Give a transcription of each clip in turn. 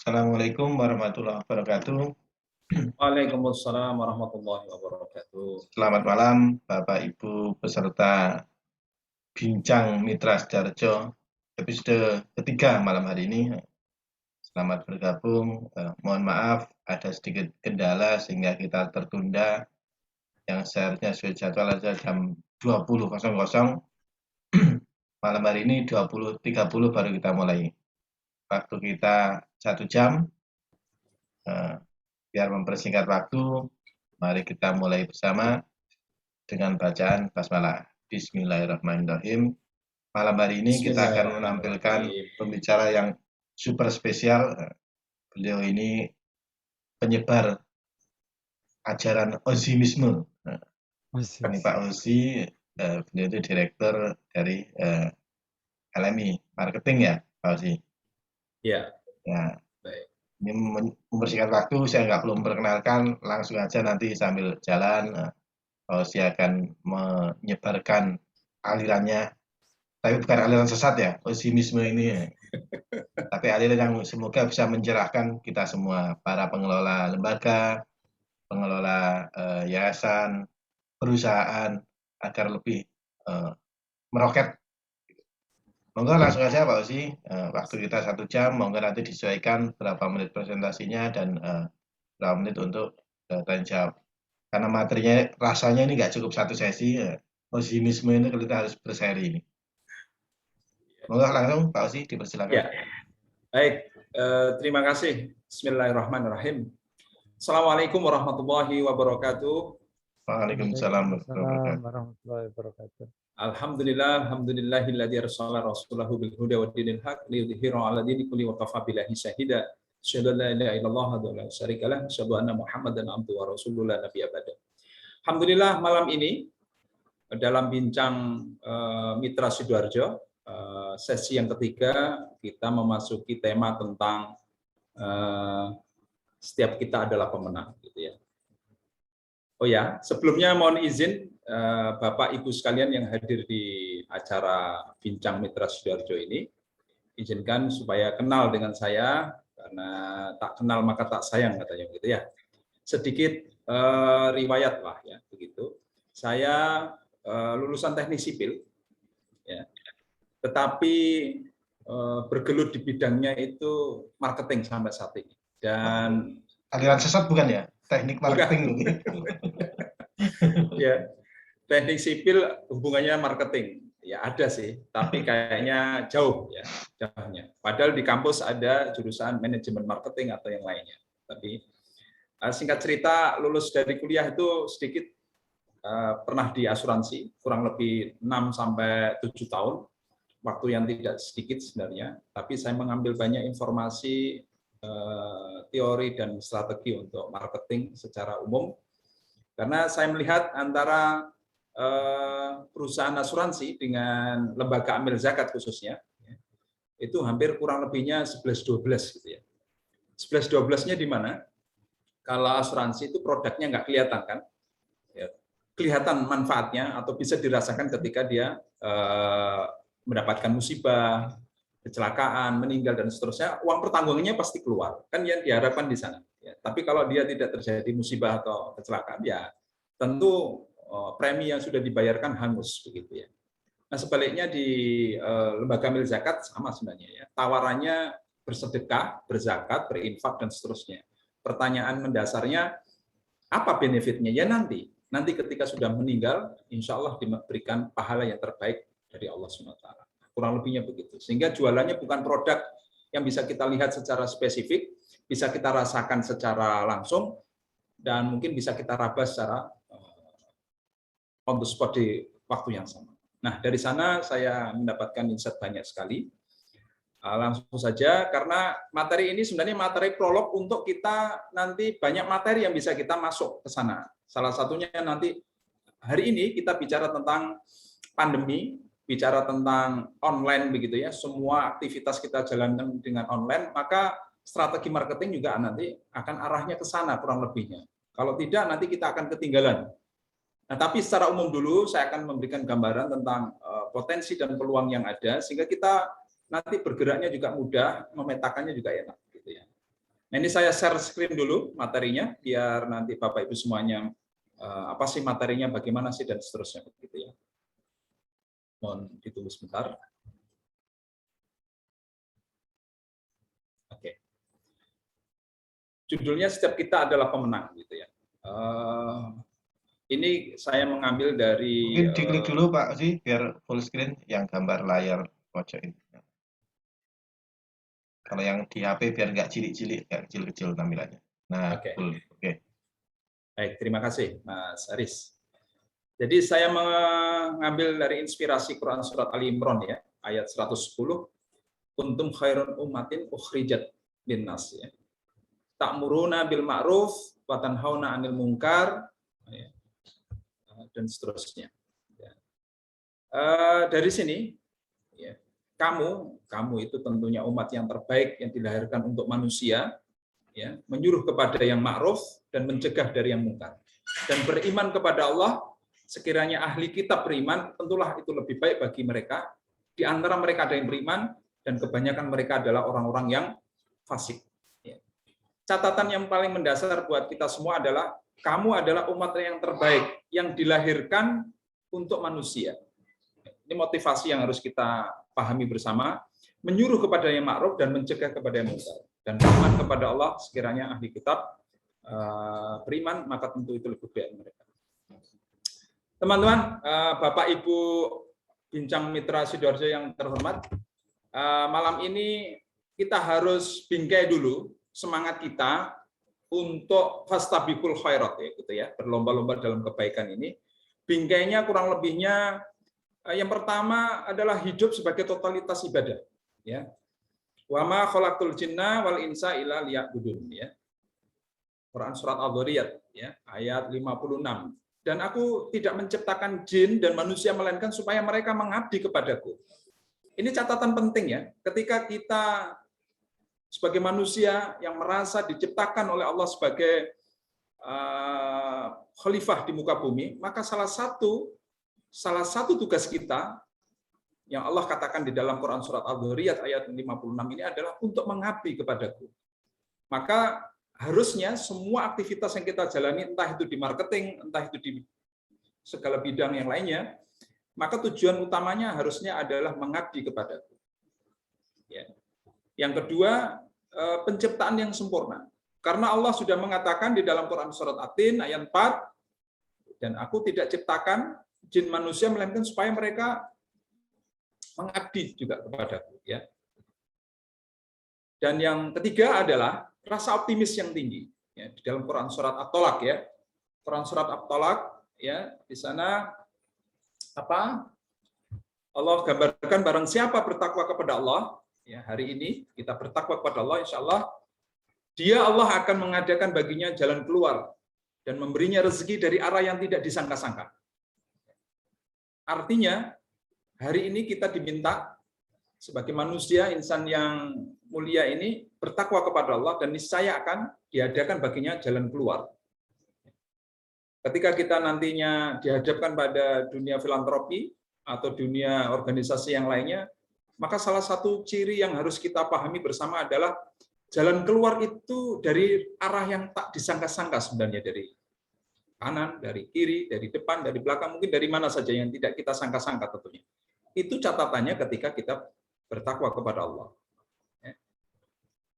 Assalamualaikum warahmatullahi wabarakatuh. Waalaikumsalam warahmatullahi wabarakatuh. Selamat malam, Bapak Ibu peserta Bincang Mitra Sidoarjo episode ketiga malam hari ini. Selamat bergabung. Mohon maaf ada sedikit kendala sehingga kita tertunda. Yang seharusnya sudah jadwal ada jam 20.00. Malam hari ini 20.30 baru kita mulai. Waktu kita 1 jam. Biar mempersingkat waktu, mari kita mulai bersama dengan bacaan basmalah. Bismillahirrahmanirrahim. Malam hari ini kita akan menampilkan pembicara yang super spesial. Beliau ini penyebar ajaran ozimisme. Ini Pak Ozi, beliau itu direktur dari LMI Marketing ya, Pak Ozi. Ya. Baik. Ini membersihkan waktu, saya nggak belum memperkenalkan, langsung aja nanti sambil jalan. Ozi akan menyebarkan alirannya, tapi bukan aliran sesat ya, ozimisme ini. Tapi aliran yang semoga bisa mencerahkan kita semua, para pengelola lembaga, pengelola yayasan, perusahaan, agar lebih meroket. Monggo langsung aja Pak Ozi, waktu kita 1 jam, monggo nanti disesuaikan berapa menit presentasinya dan berapa menit untuk tanya jawab. Karena materinya rasanya ini nggak cukup 1 sesi, ozimisme ini kita harus berseri. Monggo langsung Pak Ozi, dipersilakan. Ya. Baik, terima kasih. Bismillahirrahmanirrahim. Assalamualaikum warahmatullahi wabarakatuh. Waalaikumsalam warahmatullahi wabarakatuh. Alhamdulillahilladzi arsala rasulahu bil huda wa dinil haq liyudhhirahu 'ala dini kulli wa kafa billahi shahida. Asyhadu an la ilaha illallah wa la syarika lah, asyhadu anna Muhammadan abduhu wa rasuluhu la nabiyya ba'da. Alhamdulillah malam ini dalam bincang Mitra Sidoarjo sesi yang ketiga kita memasuki tema tentang setiap kita adalah pemenang, gitu ya. Oh ya, sebelumnya mohon izin Bapak Ibu sekalian yang hadir di acara Bincang Mitra Sidoarjo ini, izinkan supaya kenal dengan saya, karena tak kenal maka tak sayang katanya gitu ya. Sedikit riwayat lah ya begitu. Saya lulusan teknik sipil, ya, tetapi bergelut di bidangnya itu marketing sampai saat ini. Dan aliran sesat bukan ya? Teknik marketing. Ya, teknik sipil hubungannya marketing. Ya ada sih, tapi kayaknya jauh ya jauhnya. Padahal di kampus ada jurusan manajemen marketing atau yang lainnya. Tapi singkat cerita, lulus dari kuliah itu sedikit pernah di asuransi, kurang lebih 6-7 tahun. Waktu yang tidak sedikit sebenarnya, tapi saya mengambil banyak informasi, teori dan strategi untuk marketing secara umum. Karena saya melihat antara perusahaan asuransi dengan lembaga amil zakat khususnya, itu hampir kurang lebihnya 11-12 gitu ya. 11-12-nya di mana? Kalau asuransi itu produknya nggak kelihatan kan? Ya, kelihatan manfaatnya atau bisa dirasakan ketika dia mendapatkan musibah, kecelakaan, meninggal dan seterusnya, uang pertanggungannya pasti keluar. Kan yang diharapkan di sana. Ya, tapi kalau dia tidak terjadi musibah atau kecelakaan, ya tentu premi yang sudah dibayarkan hangus begitu ya. Nah, sebaliknya di lembaga amil zakat sama sebenarnya ya. Tawarannya bersedekah, berzakat, berinfak dan seterusnya. Pertanyaan mendasarnya apa benefitnya? Ya nanti ketika sudah meninggal, insya Allah diberikan pahala yang terbaik dari Allah SWT. Kurang lebihnya begitu. Sehingga jualannya bukan produk yang bisa kita lihat secara spesifik, bisa kita rasakan secara langsung, dan mungkin bisa kita raba secara on the spot di waktu yang sama. Nah, dari sana saya mendapatkan insight banyak sekali. Langsung saja, karena materi ini sebenarnya materi prolog untuk kita nanti banyak materi yang bisa kita masuk ke sana. Salah satunya nanti hari ini kita bicara tentang pandemi, bicara tentang online begitu ya, semua aktivitas kita jalankan dengan online, maka strategi marketing juga nanti akan arahnya ke sana kurang lebihnya. Kalau tidak nanti kita akan ketinggalan. Nah, tapi secara umum dulu saya akan memberikan gambaran tentang potensi dan peluang yang ada sehingga kita nanti bergeraknya juga mudah, memetakannya juga enak gitu ya. Nah, ini saya share screen dulu materinya, biar nanti Bapak Ibu semuanya apa sih materinya, bagaimana sih, dan seterusnya. Begitu ya. Mohon ditunggu sebentar. Oke. Judulnya setiap kita adalah pemenang, gitu ya. Ini saya mengambil dari. Mungkin diklik dulu Pak sih, biar full screen yang gambar layar pojok ini. Kalau yang di HP biar nggak cilik-cilik, nggak kecil-kecil tampilannya. Nah, Oke. full. Oke. Baik, terima kasih Mas Aris. Jadi saya mengambil dari inspirasi Quran Surat Ali Imran ya, ayat 110. Kuntum khairun ummatin ukhrijat linnas ya. Ta'muruna bil ma'ruf wa tanhauna 'anil munkar ya, dan seterusnya. Ya. Dari sini ya, kamu itu tentunya umat yang terbaik yang dilahirkan untuk manusia, ya, menyuruh kepada yang ma'ruf dan mencegah dari yang mungkar. Dan beriman kepada Allah, sekiranya ahli kitab beriman, tentulah itu lebih baik bagi mereka. Di antara mereka ada yang beriman, dan kebanyakan mereka adalah orang-orang yang fasik. Ya. Catatan yang paling mendasar buat kita semua adalah, kamu adalah umat yang terbaik, yang dilahirkan untuk manusia. Ini motivasi yang harus kita pahami bersama, menyuruh kepada yang ma'ruf dan mencegah kepada yang mungkar. Dan beriman kepada Allah, sekiranya ahli kitab beriman, maka tentu itu lebih baik mereka. Teman-teman, Bapak Ibu Bincang Mitra Sidoarjo yang terhormat, malam ini kita harus bingkai dulu semangat kita untuk fastabiqul khairat ya, gitu ya, berlomba-lomba dalam kebaikan ini. Bingkainya kurang lebihnya yang pertama adalah hidup sebagai totalitas ibadah, ya. Wa ma khalaqtul jinna wal insa illa liya'budun, ya. Quran surat Al-Dzariyat ya, ayat 56. Dan aku tidak menciptakan jin dan manusia melainkan supaya mereka mengabdi kepadaku. Ini catatan penting ya, ketika kita sebagai manusia yang merasa diciptakan oleh Allah sebagai khalifah di muka bumi, maka salah satu tugas kita yang Allah katakan di dalam Quran surat Al-Dzariyat ayat 56 ini adalah untuk mengabdi kepadaku. Maka harusnya semua aktivitas yang kita jalani, entah itu di marketing, entah itu di segala bidang yang lainnya, maka tujuan utamanya harusnya adalah mengabdi kepadaku. Ya. Yang kedua, penciptaan yang sempurna. Karena Allah sudah mengatakan di dalam Quran surat At-Tin ayat 4, dan aku tidak ciptakan jin manusia melainkan supaya mereka mengabdi juga kepadaku, ya. Dan yang ketiga adalah rasa optimis yang tinggi, ya, di dalam Quran surat At-Tolak ya. Quran surat At-Tolak ya, di sana apa? Allah gambarkan barang siapa bertakwa kepada Allah, ya, hari ini kita bertakwa kepada Allah, insya Allah dia Allah akan mengadakan baginya jalan keluar dan memberinya rezeki dari arah yang tidak disangka-sangka. Artinya hari ini kita diminta sebagai manusia, insan yang mulia ini bertakwa kepada Allah dan niscaya akan diadakan baginya jalan keluar. Ketika kita nantinya dihadapkan pada dunia filantropi atau dunia organisasi yang lainnya, maka salah satu ciri yang harus kita pahami bersama adalah jalan keluar itu dari arah yang tak disangka-sangka sebenarnya, dari kanan, dari kiri, dari depan, dari belakang, mungkin dari mana saja yang tidak kita sangka-sangka tentunya. Itu catatannya ketika kita bertakwa kepada Allah.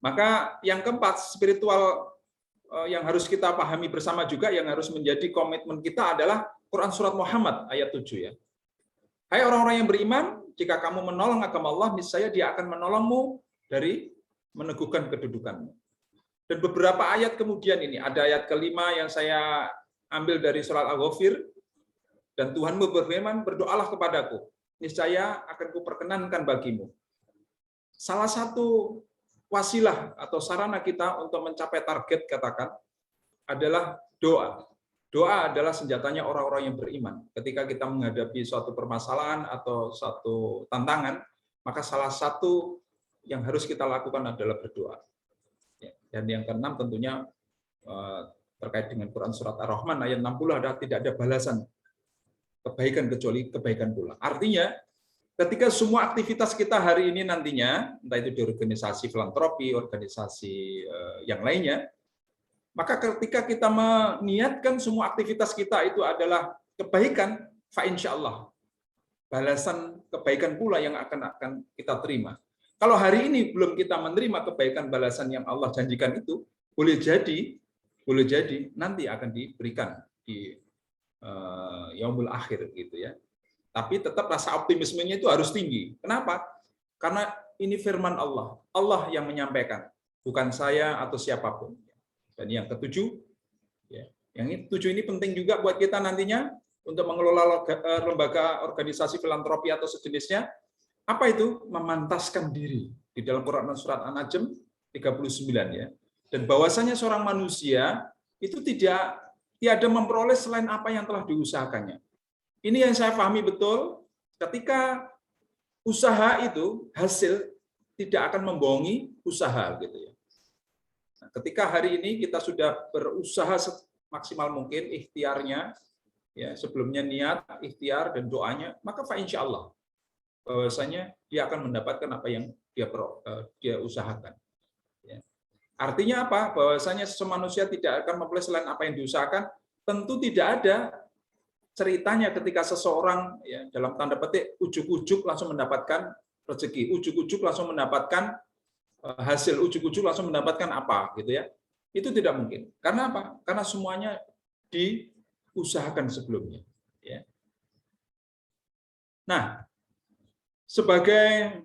Maka yang keempat, spiritual yang harus kita pahami bersama juga, yang harus menjadi komitmen kita adalah Quran Surat Muhammad ayat 7 ya. Hai orang-orang yang beriman, jika kamu menolong agama Allah, niscaya Dia akan menolongmu dari meneguhkan kedudukanmu. Dan beberapa ayat kemudian ini, ada ayat kelima yang saya ambil dari surat Al-Ghafir, dan Tuhanmu berfirman, berdoalah kepadaku, niscaya akan kuperkenankan bagimu. Salah satu wasilah atau sarana kita untuk mencapai target, katakan, adalah doa. Doa adalah senjatanya orang-orang yang beriman. Ketika kita menghadapi suatu permasalahan atau suatu tantangan, maka salah satu yang harus kita lakukan adalah berdoa. Dan yang keenam tentunya terkait dengan Quran Surat Ar-Rahman ayat 60 adalah tidak ada balasan kebaikan kecuali kebaikan pula. Artinya ketika semua aktivitas kita hari ini nantinya, entah itu di organisasi filantropi, organisasi yang lainnya, maka ketika kita meniatkan semua aktivitas kita itu adalah kebaikan, fa insyaallah balasan kebaikan pula yang akan kita terima. Kalau hari ini belum kita menerima kebaikan balasan yang Allah janjikan itu, boleh jadi nanti akan diberikan di yaumul akhir gitu ya. Tapi tetap rasa optimismenya itu harus tinggi. Kenapa? Karena ini firman Allah. Allah yang menyampaikan, bukan saya atau siapapun. Dan yang ketujuh, yang ketujuh ini penting juga buat kita nantinya untuk mengelola lembaga organisasi filantropi atau sejenisnya. Apa itu? Memantaskan diri. Di dalam Quran surat An-Najm 39 ya. Dan bahwasanya seorang manusia itu tiada memperoleh selain apa yang telah diusahakannya. Ini yang saya pahami betul, ketika usaha itu hasil tidak akan membohongi usaha gitu ya. Nah, ketika hari ini kita sudah berusaha semaksimal mungkin ikhtiarnya, ya sebelumnya niat, ikhtiar dan doanya, maka fa insyaallah bahwasanya dia akan mendapatkan apa yang dia usahakan. Ya. Artinya apa? Bahwasanya manusia tidak akan memperoleh selain apa yang diusahakan. Tentu tidak ada ceritanya ketika seseorang ya dalam tanda petik ujuk-ujuk langsung mendapatkan rezeki, ujuk-ujuk langsung mendapatkan hasil, ujuk-ujuk langsung mendapatkan apa gitu ya. Itu tidak mungkin. Karena apa? Karena semuanya diusahakan sebelumnya ya. Nah, sebagai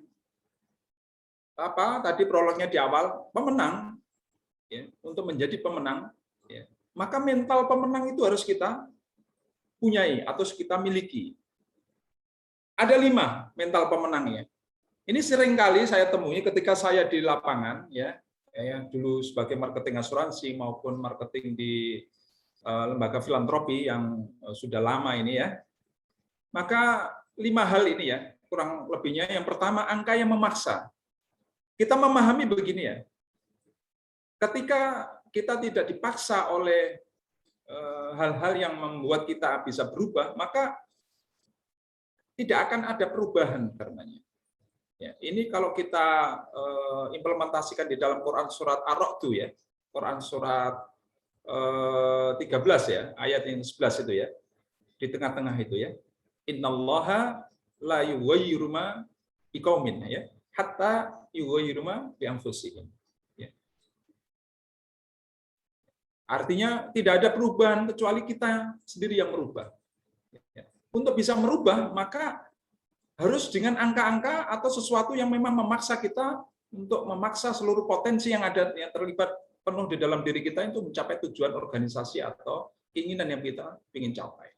apa tadi prolognya di awal, pemenang ya, untuk menjadi pemenang ya, maka mental pemenang itu harus kita punyai atau kita miliki. Ada 5 mental pemenangnya. Ini sering kali saya temui ketika saya di lapangan ya dulu sebagai marketing asuransi maupun marketing di lembaga filantropi yang sudah lama ini ya. Maka 5 hal ini ya, kurang lebihnya. Yang pertama, angka yang memaksa. Kita memahami begini ya. Ketika kita tidak dipaksa oleh hal-hal yang membuat kita bisa berubah, maka tidak akan ada perubahan karenanya. Ya, ini kalau kita implementasikan di dalam Quran surat Ar-Ra'd ya, Quran surat 13 ya, ayat yang 11 itu ya, di tengah-tengah itu ya, innallaha la yughayyiru ma biqaumin ya, hatta yughayyiru ma bi anfusihim. Artinya tidak ada perubahan kecuali kita sendiri yang merubah. Untuk bisa merubah, maka harus dengan angka-angka atau sesuatu yang memang memaksa kita untuk memaksa seluruh potensi yang ada yang terlibat penuh di dalam diri kita itu mencapai tujuan organisasi atau keinginan yang kita ingin capai.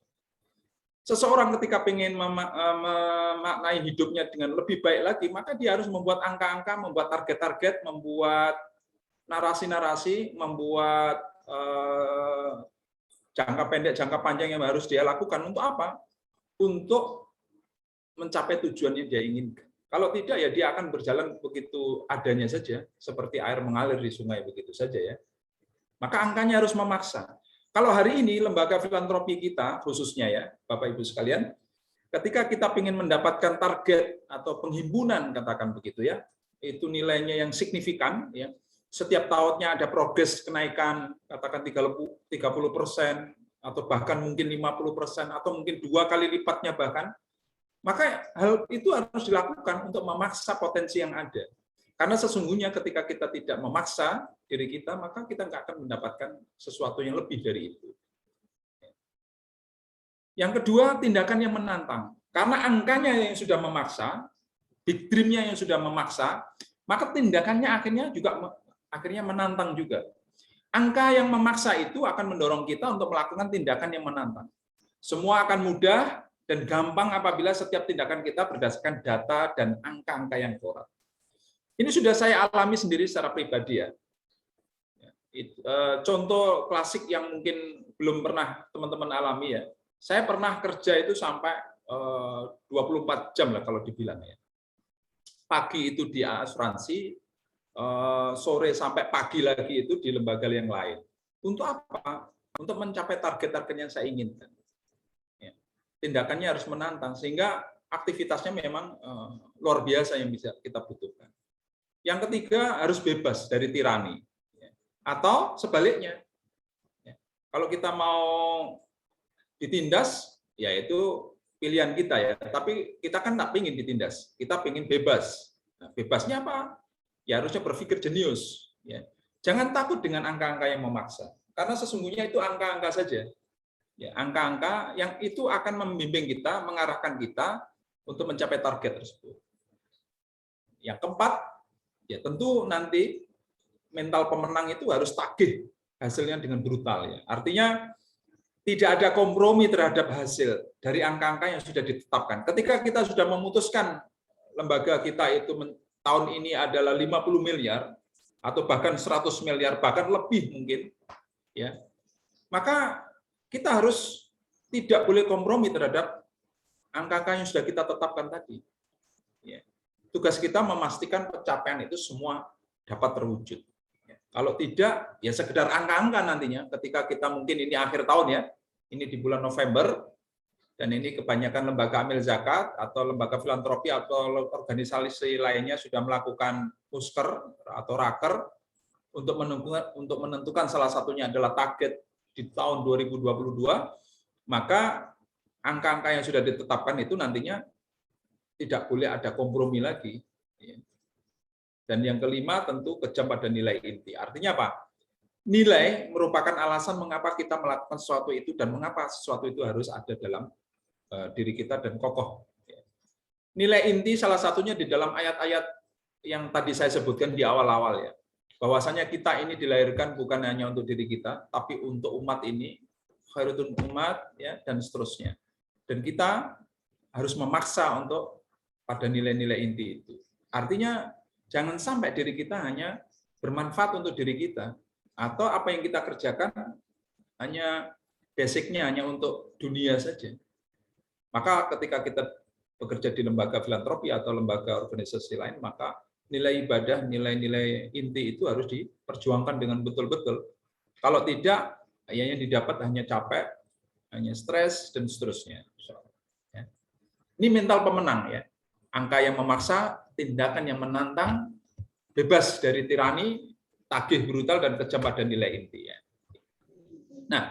Seseorang ketika ingin memaknai hidupnya dengan lebih baik lagi, maka dia harus membuat angka-angka, membuat target-target, membuat narasi-narasi, membuat jangka pendek, jangka panjang yang harus dia lakukan. Untuk apa? Untuk mencapai tujuan yang dia inginkan. Kalau tidak, ya dia akan berjalan begitu adanya saja, seperti air mengalir di sungai begitu saja ya. Maka angkanya harus memaksa. Kalau hari ini lembaga filantropi kita, khususnya ya, Bapak Ibu sekalian, ketika kita ingin mendapatkan target atau penghimpunan, katakan begitu ya, itu nilainya yang signifikan ya. Setiap tahunnya ada progres kenaikan, katakan 30% atau bahkan mungkin 50% atau mungkin 2 kali lipatnya bahkan, maka hal itu harus dilakukan untuk memaksa potensi yang ada. Karena sesungguhnya ketika kita tidak memaksa diri kita, maka kita nggak akan mendapatkan sesuatu yang lebih dari itu. Yang kedua, tindakan yang menantang. Karena angkanya yang sudah memaksa, big dream-nya yang sudah memaksa, maka tindakannya akhirnya menantang juga. Angka yang memaksa itu akan mendorong kita untuk melakukan tindakan yang menantang. Semua akan mudah dan gampang apabila setiap tindakan kita berdasarkan data dan angka-angka yang akurat. Ini sudah saya alami sendiri secara pribadi ya. Contoh klasik yang mungkin belum pernah teman-teman alami ya. Saya pernah kerja itu sampai 24 jam lah kalau dibilang ya. Pagi itu di asuransi, sore sampai pagi lagi itu di lembaga yang lain. Untuk apa? Untuk mencapai target-target yang saya inginkan. Tindakannya harus menantang, sehingga aktivitasnya memang luar biasa yang bisa kita butuhkan. Yang ketiga, harus bebas dari tirani. Atau sebaliknya, kalau kita mau ditindas, ya itu pilihan kita ya. Tapi kita kan tak ingin ditindas, kita ingin bebas. Nah, bebasnya apa? Ya harusnya berpikir jenius. Ya. Jangan takut dengan angka-angka yang memaksa, karena sesungguhnya itu angka-angka saja. Ya, angka-angka yang itu akan membimbing kita, mengarahkan kita untuk mencapai target tersebut. Yang keempat, ya tentu nanti mental pemenang itu harus tagih hasilnya dengan brutal. Ya. Artinya tidak ada kompromi terhadap hasil dari angka-angka yang sudah ditetapkan. Ketika kita sudah memutuskan lembaga kita itu tahun ini adalah 50 miliar, atau bahkan 100 miliar, bahkan lebih mungkin, ya, maka kita harus tidak boleh kompromi terhadap angka-angka yang sudah kita tetapkan tadi. Ya. Tugas kita memastikan pencapaian itu semua dapat terwujud. Ya. Kalau tidak, ya sekedar angka-angka nantinya, ketika kita mungkin ini akhir tahun ya, ini di bulan November, dan ini kebanyakan lembaga amil zakat atau lembaga filantropi atau organisasi lainnya sudah melakukan pusker atau raker untuk menentukan salah satunya adalah target di tahun 2022, maka angka-angka yang sudah ditetapkan itu nantinya tidak boleh ada kompromi lagi. Dan yang kelima tentu kejam pada nilai inti. Artinya apa? Nilai merupakan alasan mengapa kita melakukan sesuatu itu dan mengapa sesuatu itu harus ada dalam diri kita dan kokoh. Nilai inti salah satunya di dalam ayat-ayat yang tadi saya sebutkan di awal-awal ya. Bahwasanya kita ini dilahirkan bukan hanya untuk diri kita, tapi untuk umat ini, khairutul umat ya, dan seterusnya. Dan kita harus memaksa untuk pada nilai-nilai inti itu. Artinya jangan sampai diri kita hanya bermanfaat untuk diri kita, atau apa yang kita kerjakan hanya basicnya hanya untuk dunia saja. Maka ketika kita bekerja di lembaga filantropi atau lembaga organisasi lain, maka nilai ibadah, nilai-nilai inti itu harus diperjuangkan dengan betul-betul. Kalau tidak, ya yang didapat hanya capek, hanya stres, dan seterusnya. Ini mental pemenang ya. Angka yang memaksa, tindakan yang menantang, bebas dari tirani, tagih brutal, dan kejam pada nilai inti. Ya. Nah,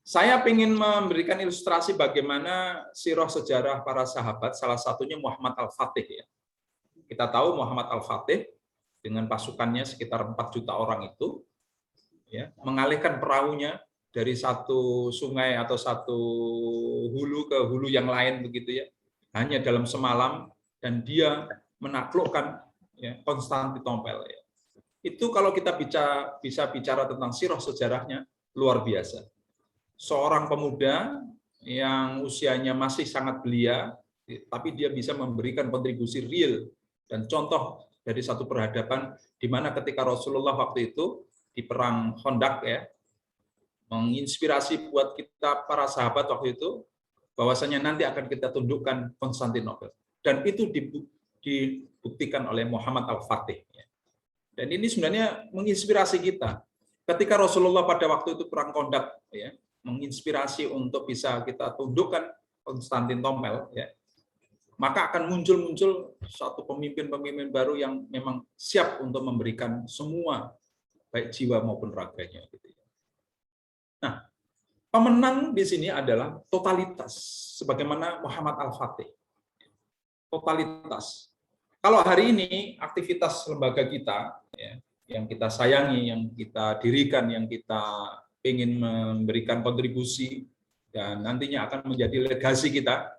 saya ingin memberikan ilustrasi bagaimana sirah sejarah para sahabat, salah satunya Muhammad Al-Fatih. Ya. Kita tahu Muhammad Al-Fatih dengan pasukannya sekitar 4 juta orang itu, ya, mengalihkan perahunya dari satu sungai atau satu hulu ke hulu yang lain begitu ya, hanya dalam semalam, dan dia menaklukkan ya, Konstantinopel. Ya. Itu kalau kita bisa bicara tentang sirah sejarahnya luar biasa. Seorang pemuda yang usianya masih sangat belia, tapi dia bisa memberikan kontribusi real dan contoh dari satu perhadapan di mana ketika Rasulullah waktu itu di perang Khandaq ya, menginspirasi buat kita para sahabat waktu itu bahwasanya nanti akan kita tundukkan Konstantinopel, dan itu dibuktikan oleh Muhammad Al-Fatih. Dan ini sebenarnya menginspirasi kita. Ketika Rasulullah pada waktu itu perang Khandaq ya, menginspirasi untuk bisa kita tundukkan Konstantinopel, ya, maka akan muncul suatu pemimpin-pemimpin baru yang memang siap untuk memberikan semua, baik jiwa maupun raganya. Nah, pemenang di sini adalah totalitas, sebagaimana Muhammad Al-Fatih. Totalitas. Kalau hari ini aktivitas lembaga kita, ya, yang kita sayangi, yang kita dirikan, yang kita ingin memberikan kontribusi dan nantinya akan menjadi legasi kita,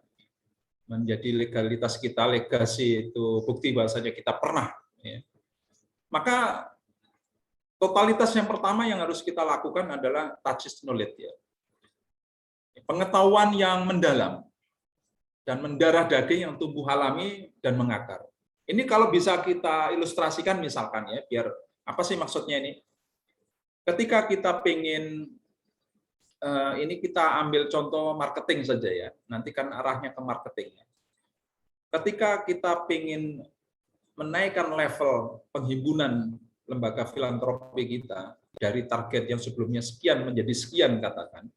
menjadi legalitas kita, legasi itu bukti bahwasanya kita pernah. Ya. Maka totalitas yang pertama yang harus kita lakukan adalah touch knowledge, ya. Pengetahuan yang mendalam dan mendarah daging yang tumbuh alami dan mengakar. Ini kalau bisa kita ilustrasikan misalkan ya, biar apa sih maksudnya ini? Ketika kita pengen, ini kita ambil contoh marketing saja ya, nanti kan arahnya ke marketing. Ketika kita pengen menaikkan level penghimpunan lembaga filantropi kita dari target yang sebelumnya sekian menjadi sekian katakan,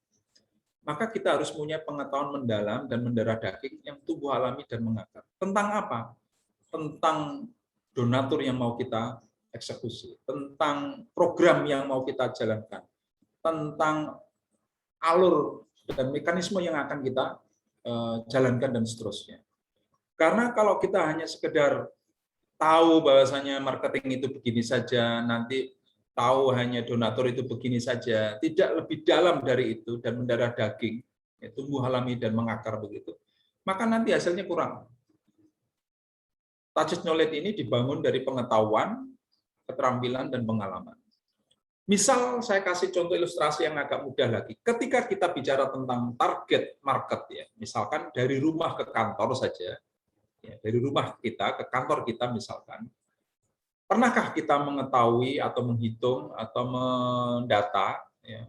maka kita harus punya pengetahuan mendalam dan mendarah daging yang tumbuh alami dan mengakar. Tentang apa? Tentang donatur yang mau kita eksekusi, tentang program yang mau kita jalankan, tentang alur dan mekanisme yang akan kita jalankan dan seterusnya. Karena kalau kita hanya sekedar tahu bahwasanya marketing itu begini saja, nanti tahu hanya donatur itu begini saja, tidak lebih dalam dari itu dan mendarah daging, ya, tumbuh alami dan mengakar begitu, maka nanti hasilnya kurang. Touch knowledge ini dibangun dari pengetahuan, keterampilan, dan pengalaman. Misal saya kasih contoh ilustrasi yang agak mudah lagi. Ketika kita bicara tentang target market, ya, misalkan dari rumah ke kantor saja, ya, dari rumah kita ke kantor kita misalkan, pernahkah kita mengetahui atau menghitung atau mendata, ya,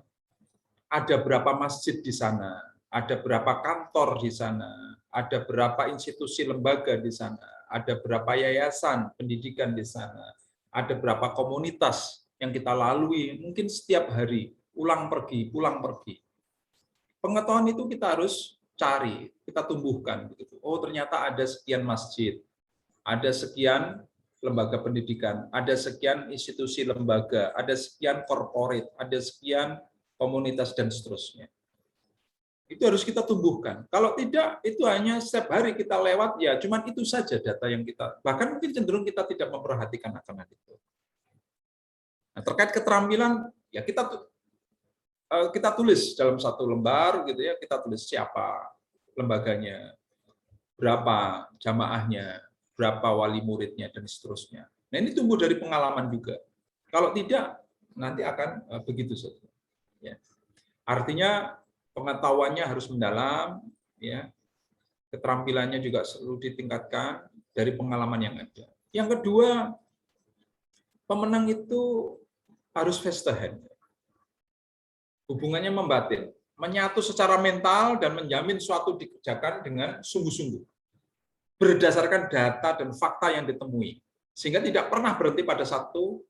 ada berapa masjid di sana, ada berapa kantor di sana, ada berapa institusi lembaga di sana, ada berapa yayasan pendidikan di sana, ada berapa komunitas yang kita lalui mungkin setiap hari, pulang pergi. Pengetahuan itu kita harus cari, kita tumbuhkan begitu. Oh, ternyata ada sekian masjid, ada sekian lembaga pendidikan, ada sekian institusi lembaga, ada sekian corporate, ada sekian komunitas dan seterusnya. Itu harus kita tumbuhkan. Kalau tidak, itu hanya setiap hari kita lewat, ya cuman itu saja data yang kita, bahkan mungkin cenderung kita tidak memperhatikan akan itu. Nah, terkait keterampilan, ya kita tulis dalam satu lembar, gitu ya, kita tulis siapa lembaganya, berapa jamaahnya, berapa wali muridnya, dan seterusnya. Nah, ini tumbuh dari pengalaman juga. Kalau tidak, nanti akan begitu saja. Ya. Artinya pengetahuannya harus mendalam, ya, keterampilannya juga selalu ditingkatkan dari pengalaman yang ada. Yang kedua, pemenang itu harus face to hand. Hubungannya membatin, menyatu secara mental dan menjamin suatu dikerjakan dengan sungguh-sungguh. Berdasarkan data dan fakta yang ditemui. Sehingga tidak pernah berhenti pada satu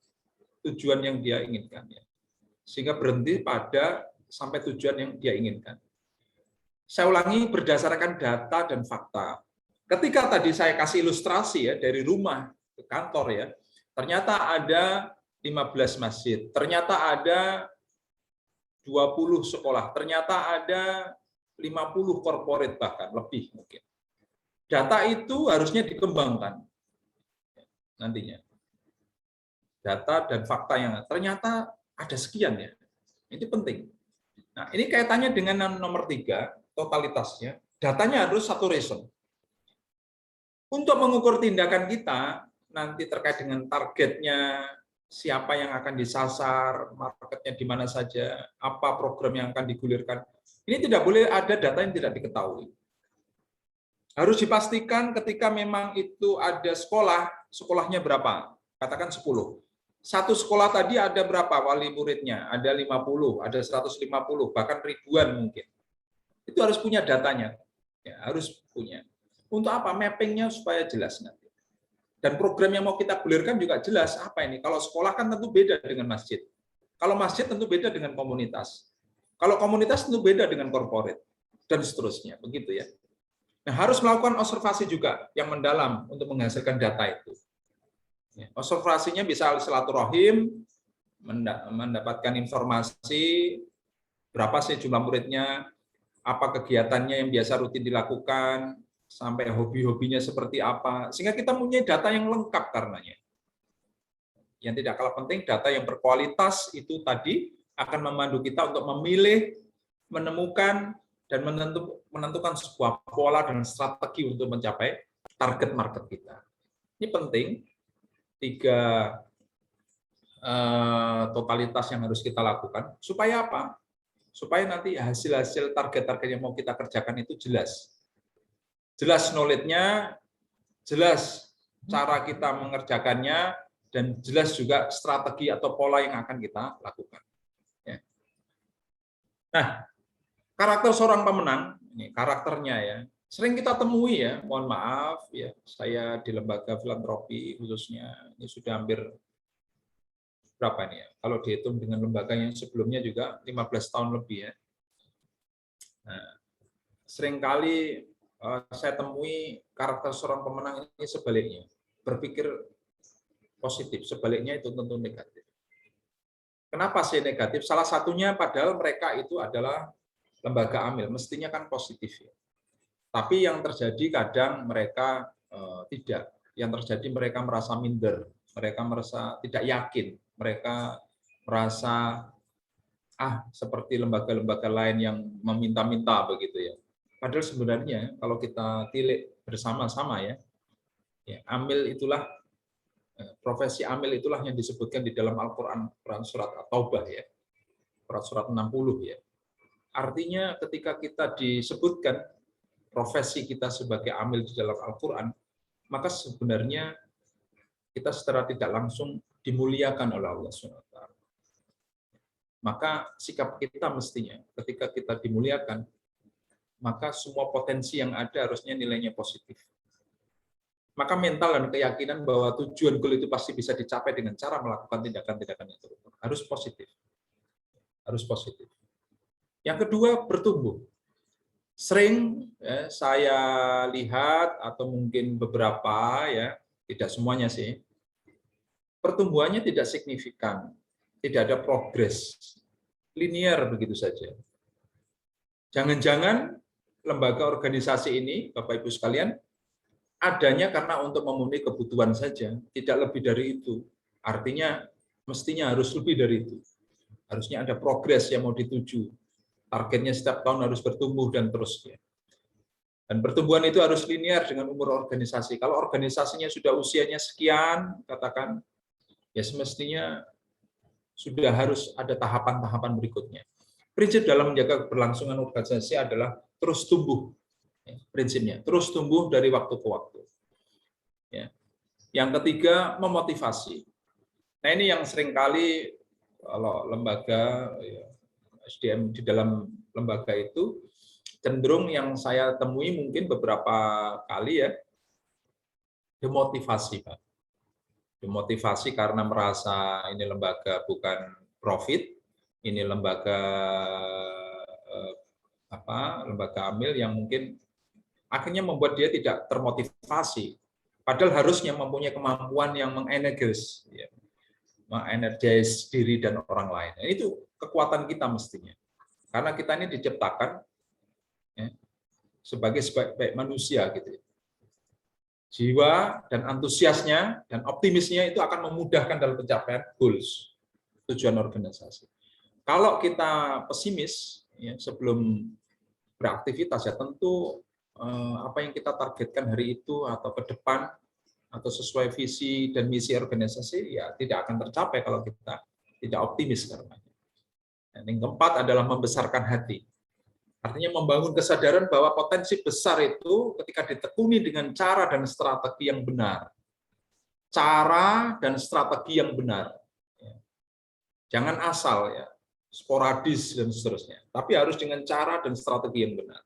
tujuan yang dia inginkan. Sehingga berhenti pada sampai tujuan yang dia inginkan. Saya ulangi, berdasarkan data dan fakta. Ketika tadi saya kasih ilustrasi ya dari rumah ke kantor ya, ternyata ada 15 masjid, ternyata ada 20 sekolah, ternyata ada 50 corporate bahkan lebih mungkin. Data itu harusnya dikembangkan nantinya. Data dan fakta yang ternyata ada sekian ya. Ini penting. Nah, ini kaitannya dengan nomor 3, totalitasnya. Datanya harus satu reason. Untuk mengukur tindakan kita nanti terkait dengan targetnya, siapa yang akan disasar, marketnya di mana saja, apa program yang akan digulirkan. Ini tidak boleh ada data yang tidak diketahui. Harus dipastikan ketika memang itu ada sekolah, sekolahnya berapa? Katakan 10. Satu sekolah tadi ada berapa wali muridnya? Ada 50, ada 150, bahkan ribuan mungkin. Itu harus punya datanya. Ya, harus punya. Untuk apa? Mappingnya supaya jelas nanti. Dan program yang mau kita gulirkan juga jelas. Apa ini? Kalau sekolah kan tentu beda dengan masjid. Kalau masjid tentu beda dengan komunitas. Kalau komunitas tentu beda dengan corporate. Dan seterusnya. Begitu ya. Nah, harus melakukan observasi juga yang mendalam untuk menghasilkan data itu. Observasinya bisa silaturahim, mendapatkan informasi, berapa sih jumlah muridnya, apa kegiatannya yang biasa rutin dilakukan, sampai hobi-hobinya seperti apa, sehingga kita punya data yang lengkap karenanya. Yang tidak kalah penting, data yang berkualitas itu tadi akan memandu kita untuk memilih, menemukan, dan menentukan sebuah pola dan strategi untuk mencapai target market kita. Ini penting, 3 totalitas yang harus kita lakukan, supaya apa? Supaya nanti hasil-hasil target-target yang mau kita kerjakan itu jelas. Jelas knowledge-nya, jelas cara kita mengerjakannya, dan jelas juga strategi atau pola yang akan kita lakukan. Nah, karakter seorang pemenang, ini karakternya ya, sering kita temui ya, mohon maaf ya, saya di lembaga filantropi khususnya, ini sudah hampir berapa nih ya, kalau dihitung dengan lembaga yang sebelumnya juga 15 tahun lebih ya. Nah, seringkali saya temui karakter seorang pemenang ini sebaliknya, berpikir positif, sebaliknya itu tentu negatif. Kenapa sih negatif? Salah satunya padahal mereka itu adalah lembaga amil, mestinya kan positif ya. Tapi yang terjadi kadang mereka tidak. Yang terjadi mereka merasa minder, mereka merasa tidak yakin, mereka merasa seperti lembaga-lembaga lain yang meminta-minta begitu ya. Padahal sebenarnya kalau kita tilik bersama-sama ya, amil itulah profesi amil itulah yang disebutkan di dalam Al-Qur'an surat At-Taubah ya. Surat 60 ya. Artinya ketika kita disebutkan profesi kita sebagai amil di dalam Al-Qur'an, maka sebenarnya kita secara tidak langsung dimuliakan oleh Allah SWT. Maka sikap kita mestinya ketika kita dimuliakan, maka semua potensi yang ada harusnya nilainya positif. Maka mental dan keyakinan bahwa tujuan goal itu pasti bisa dicapai dengan cara melakukan tindakan-tindakan yang terukur. Harus positif. Harus positif. Yang kedua, bertumbuh. Sering saya lihat atau mungkin beberapa ya, tidak semuanya sih, pertumbuhannya tidak signifikan, tidak ada progres, linear begitu saja. Jangan-jangan lembaga organisasi ini, Bapak Ibu sekalian, adanya karena untuk memenuhi kebutuhan saja, tidak lebih dari itu. Artinya mestinya harus lebih dari itu. Harusnya ada progres yang mau dituju. Targetnya setiap tahun harus bertumbuh dan terusnya. Dan pertumbuhan itu harus linear dengan umur organisasi. Kalau organisasinya sudah usianya sekian, katakan, ya semestinya sudah harus ada tahapan-tahapan berikutnya. Prinsip dalam menjaga keberlangsungan organisasi adalah terus tumbuh. Prinsipnya, terus tumbuh dari waktu ke waktu. Yang ketiga, memotivasi. Nah ini yang seringkali kalau lembaga SDM di dalam lembaga itu cenderung yang saya temui mungkin beberapa kali ya, demotivasi, Pak. Demotivasi karena merasa ini lembaga bukan profit, ini lembaga lembaga amil yang mungkin akhirnya membuat dia tidak termotivasi. Padahal harusnya mempunyai kemampuan yang mengenergis, ya, mengenergis diri dan orang lain. Nah, itu kekuatan kita mestinya. Karena kita ini diciptakan ya, sebagai sebaik manusia gitu. Jiwa dan antusiasnya dan optimisnya itu akan memudahkan dalam pencapaian goals, tujuan organisasi. Kalau kita pesimis ya, sebelum beraktivitas ya tentu apa yang kita targetkan hari itu atau ke depan atau sesuai visi dan misi organisasi ya tidak akan tercapai kalau kita tidak optimis karena. Dan yang keempat adalah membesarkan hati. Artinya membangun kesadaran bahwa potensi besar itu ketika ditekuni dengan cara dan strategi yang benar. Cara dan strategi yang benar. Jangan asal ya, sporadis dan seterusnya. Tapi harus dengan cara dan strategi yang benar.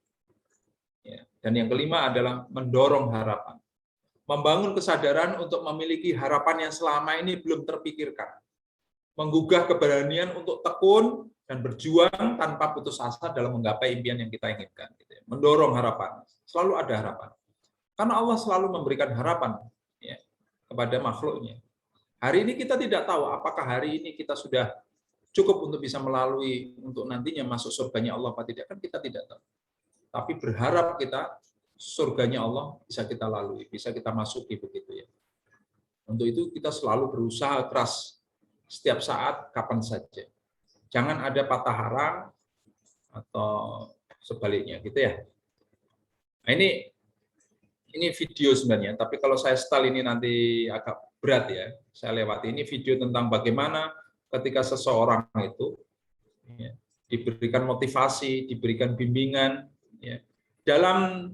Dan yang kelima adalah mendorong harapan. Membangun kesadaran untuk memiliki harapan yang selama ini belum terpikirkan. Menggugah keberanian untuk tekun dan berjuang tanpa putus asa dalam menggapai impian yang kita inginkan. Mendorong harapan. Selalu ada harapan. Karena Allah selalu memberikan harapan ya, kepada makhluknya. Hari ini kita tidak tahu apakah hari ini kita sudah cukup untuk bisa melalui untuk nantinya masuk surganya Allah apa tidak. Kan kita tidak tahu. Tapi berharap kita surganya Allah bisa kita lalui, bisa kita masuki begitu ya. Untuk itu kita selalu berusaha keras setiap saat, kapan saja. Jangan ada patah arang atau sebaliknya, gitu ya. Nah, ini video sebenarnya, tapi kalau saya setel ini nanti agak berat ya. Saya lewati ini video tentang bagaimana ketika seseorang itu ya, diberikan motivasi, diberikan bimbingan. Ya. Dalam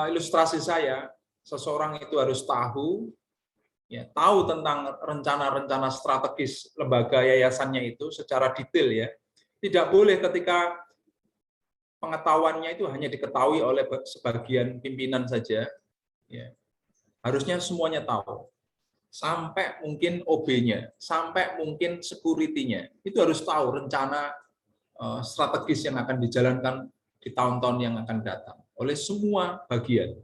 ilustrasi saya, seseorang itu harus tahu tentang rencana-rencana strategis lembaga yayasannya itu secara detail ya. Tidak boleh ketika pengetahuannya itu hanya diketahui oleh sebagian pimpinan saja. Ya. Harusnya semuanya tahu. Sampai mungkin OB-nya, sampai mungkin security-nya. Itu harus tahu rencana strategis yang akan dijalankan di tahun-tahun yang akan datang oleh semua bagian.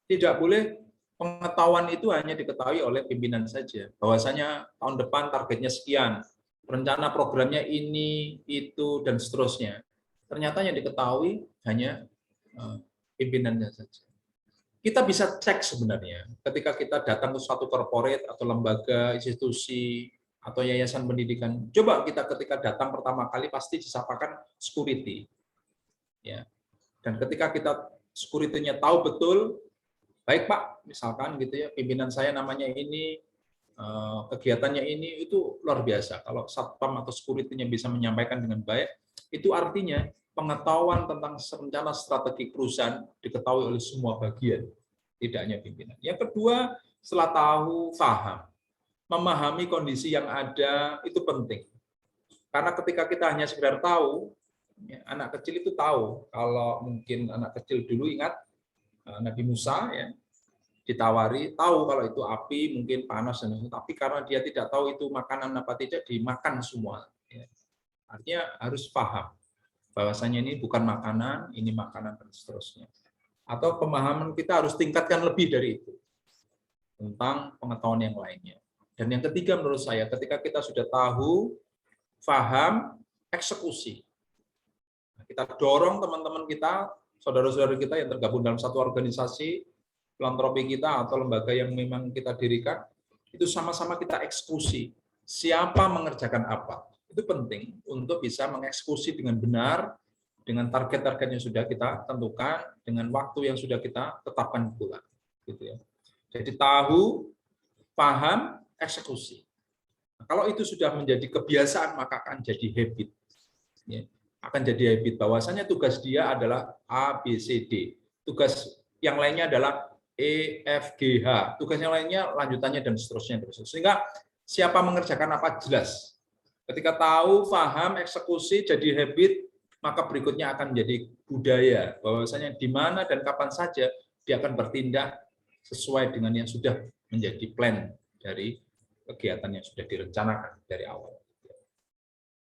Tidak boleh pengetahuan itu hanya diketahui oleh pimpinan saja. Bahwasanya tahun depan targetnya sekian, rencana programnya ini, itu, dan seterusnya. Ternyata yang diketahui hanya pimpinannya saja. Kita bisa cek sebenarnya ketika kita datang ke suatu corporate atau lembaga, institusi, atau yayasan pendidikan. Coba kita ketika datang pertama kali pasti disapakan security. Ya. Dan ketika kita security-nya tahu betul, baik Pak, misalkan gitu ya, pimpinan saya namanya ini, kegiatannya ini, itu luar biasa. Kalau satpam atau security-nya bisa menyampaikan dengan baik, itu artinya pengetahuan tentang rencana strategi perusahaan diketahui oleh semua bagian, tidak hanya pimpinan. Yang kedua, setelah tahu, paham. Memahami kondisi yang ada itu penting. Karena ketika kita hanya sekedar tahu, ya, anak kecil itu tahu. Kalau mungkin anak kecil dulu ingat Nabi Musa, ya, ditawari, tahu kalau itu api mungkin panas, tapi karena dia tidak tahu itu makanan apa tidak, dimakan semua. Ya. Artinya harus paham bahwasanya ini bukan makanan, ini makanan, dan seterusnya. Atau pemahaman kita harus tingkatkan lebih dari itu tentang pengetahuan yang lainnya. Dan yang ketiga menurut saya, ketika kita sudah tahu, paham, eksekusi. Kita dorong teman-teman kita, saudara-saudara kita yang tergabung dalam satu organisasi, filantropi kita atau lembaga yang memang kita dirikan, itu sama-sama kita eksekusi. Siapa mengerjakan apa? Itu penting untuk bisa mengeksekusi dengan benar, dengan target-target yang sudah kita tentukan, dengan waktu yang sudah kita tetapkan pula. Gitu ya. Jadi tahu, paham, eksekusi. Nah, kalau itu sudah menjadi kebiasaan, maka akan jadi habit. Ya, akan jadi habit bahwasanya tugas dia adalah A, B, C, D. Tugas yang lainnya adalah E, F, G, H. Tugas yang lainnya lanjutannya dan seterusnya. Sehingga siapa mengerjakan apa jelas. Ketika tahu, paham, eksekusi, jadi habit, maka berikutnya akan menjadi budaya. Bahwasanya di mana dan kapan saja dia akan bertindak sesuai dengan yang sudah menjadi plan dari kegiatan yang sudah direncanakan dari awal.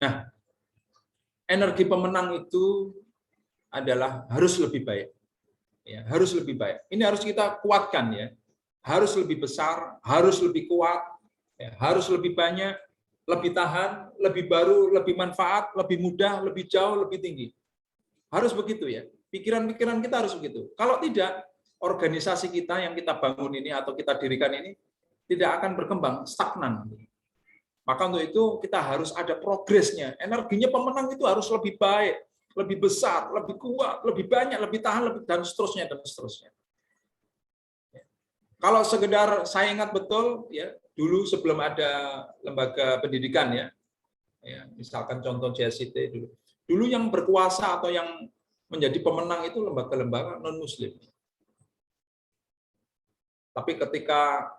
Nah, energi pemenang itu adalah harus lebih baik. Ya, harus lebih baik. Ini harus kita kuatkan ya. Harus lebih besar, harus lebih kuat, ya, harus lebih banyak, lebih tahan, lebih baru, lebih manfaat, lebih mudah, lebih jauh, lebih tinggi. Harus begitu ya. Pikiran-pikiran kita harus begitu. Kalau tidak, organisasi kita yang kita bangun ini atau kita dirikan ini tidak akan berkembang, stagnan. Maka untuk itu kita harus ada progresnya. Energinya pemenang itu harus lebih baik, lebih besar, lebih kuat, lebih banyak, lebih tahan, lebih dan seterusnya dan seterusnya. Kalau sekedar saya ingat betul ya, dulu sebelum ada lembaga pendidikan ya, misalkan contoh JSCT dulu. Dulu yang berkuasa atau yang menjadi pemenang itu lembaga-lembaga non-muslim. Tapi ketika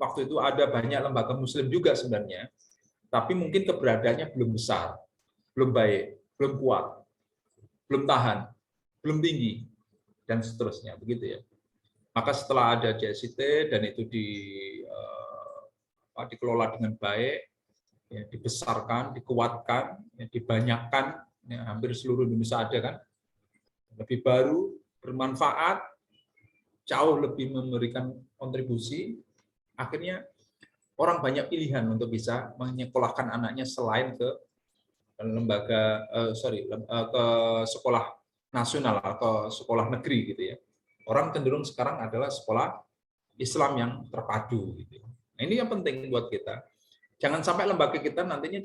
waktu itu ada banyak lembaga muslim juga sebenarnya, tapi mungkin keberadaannya belum besar, belum baik, belum kuat, belum tahan, belum tinggi, dan seterusnya, begitu ya. Maka setelah ada JSCT dan itu dikelola dengan baik, ya, dibesarkan, dikuatkan, ya, dibanyakkan, ya, hampir seluruh Indonesia ada kan, lebih baru, bermanfaat, jauh lebih memberikan kontribusi. Akhirnya orang banyak pilihan untuk bisa menyekolahkan anaknya selain ke lembaga ke sekolah nasional atau sekolah negeri gitu ya. Orang cenderung sekarang adalah sekolah Islam yang terpadu gitu. Nah, ini yang penting buat kita. Jangan sampai lembaga kita nantinya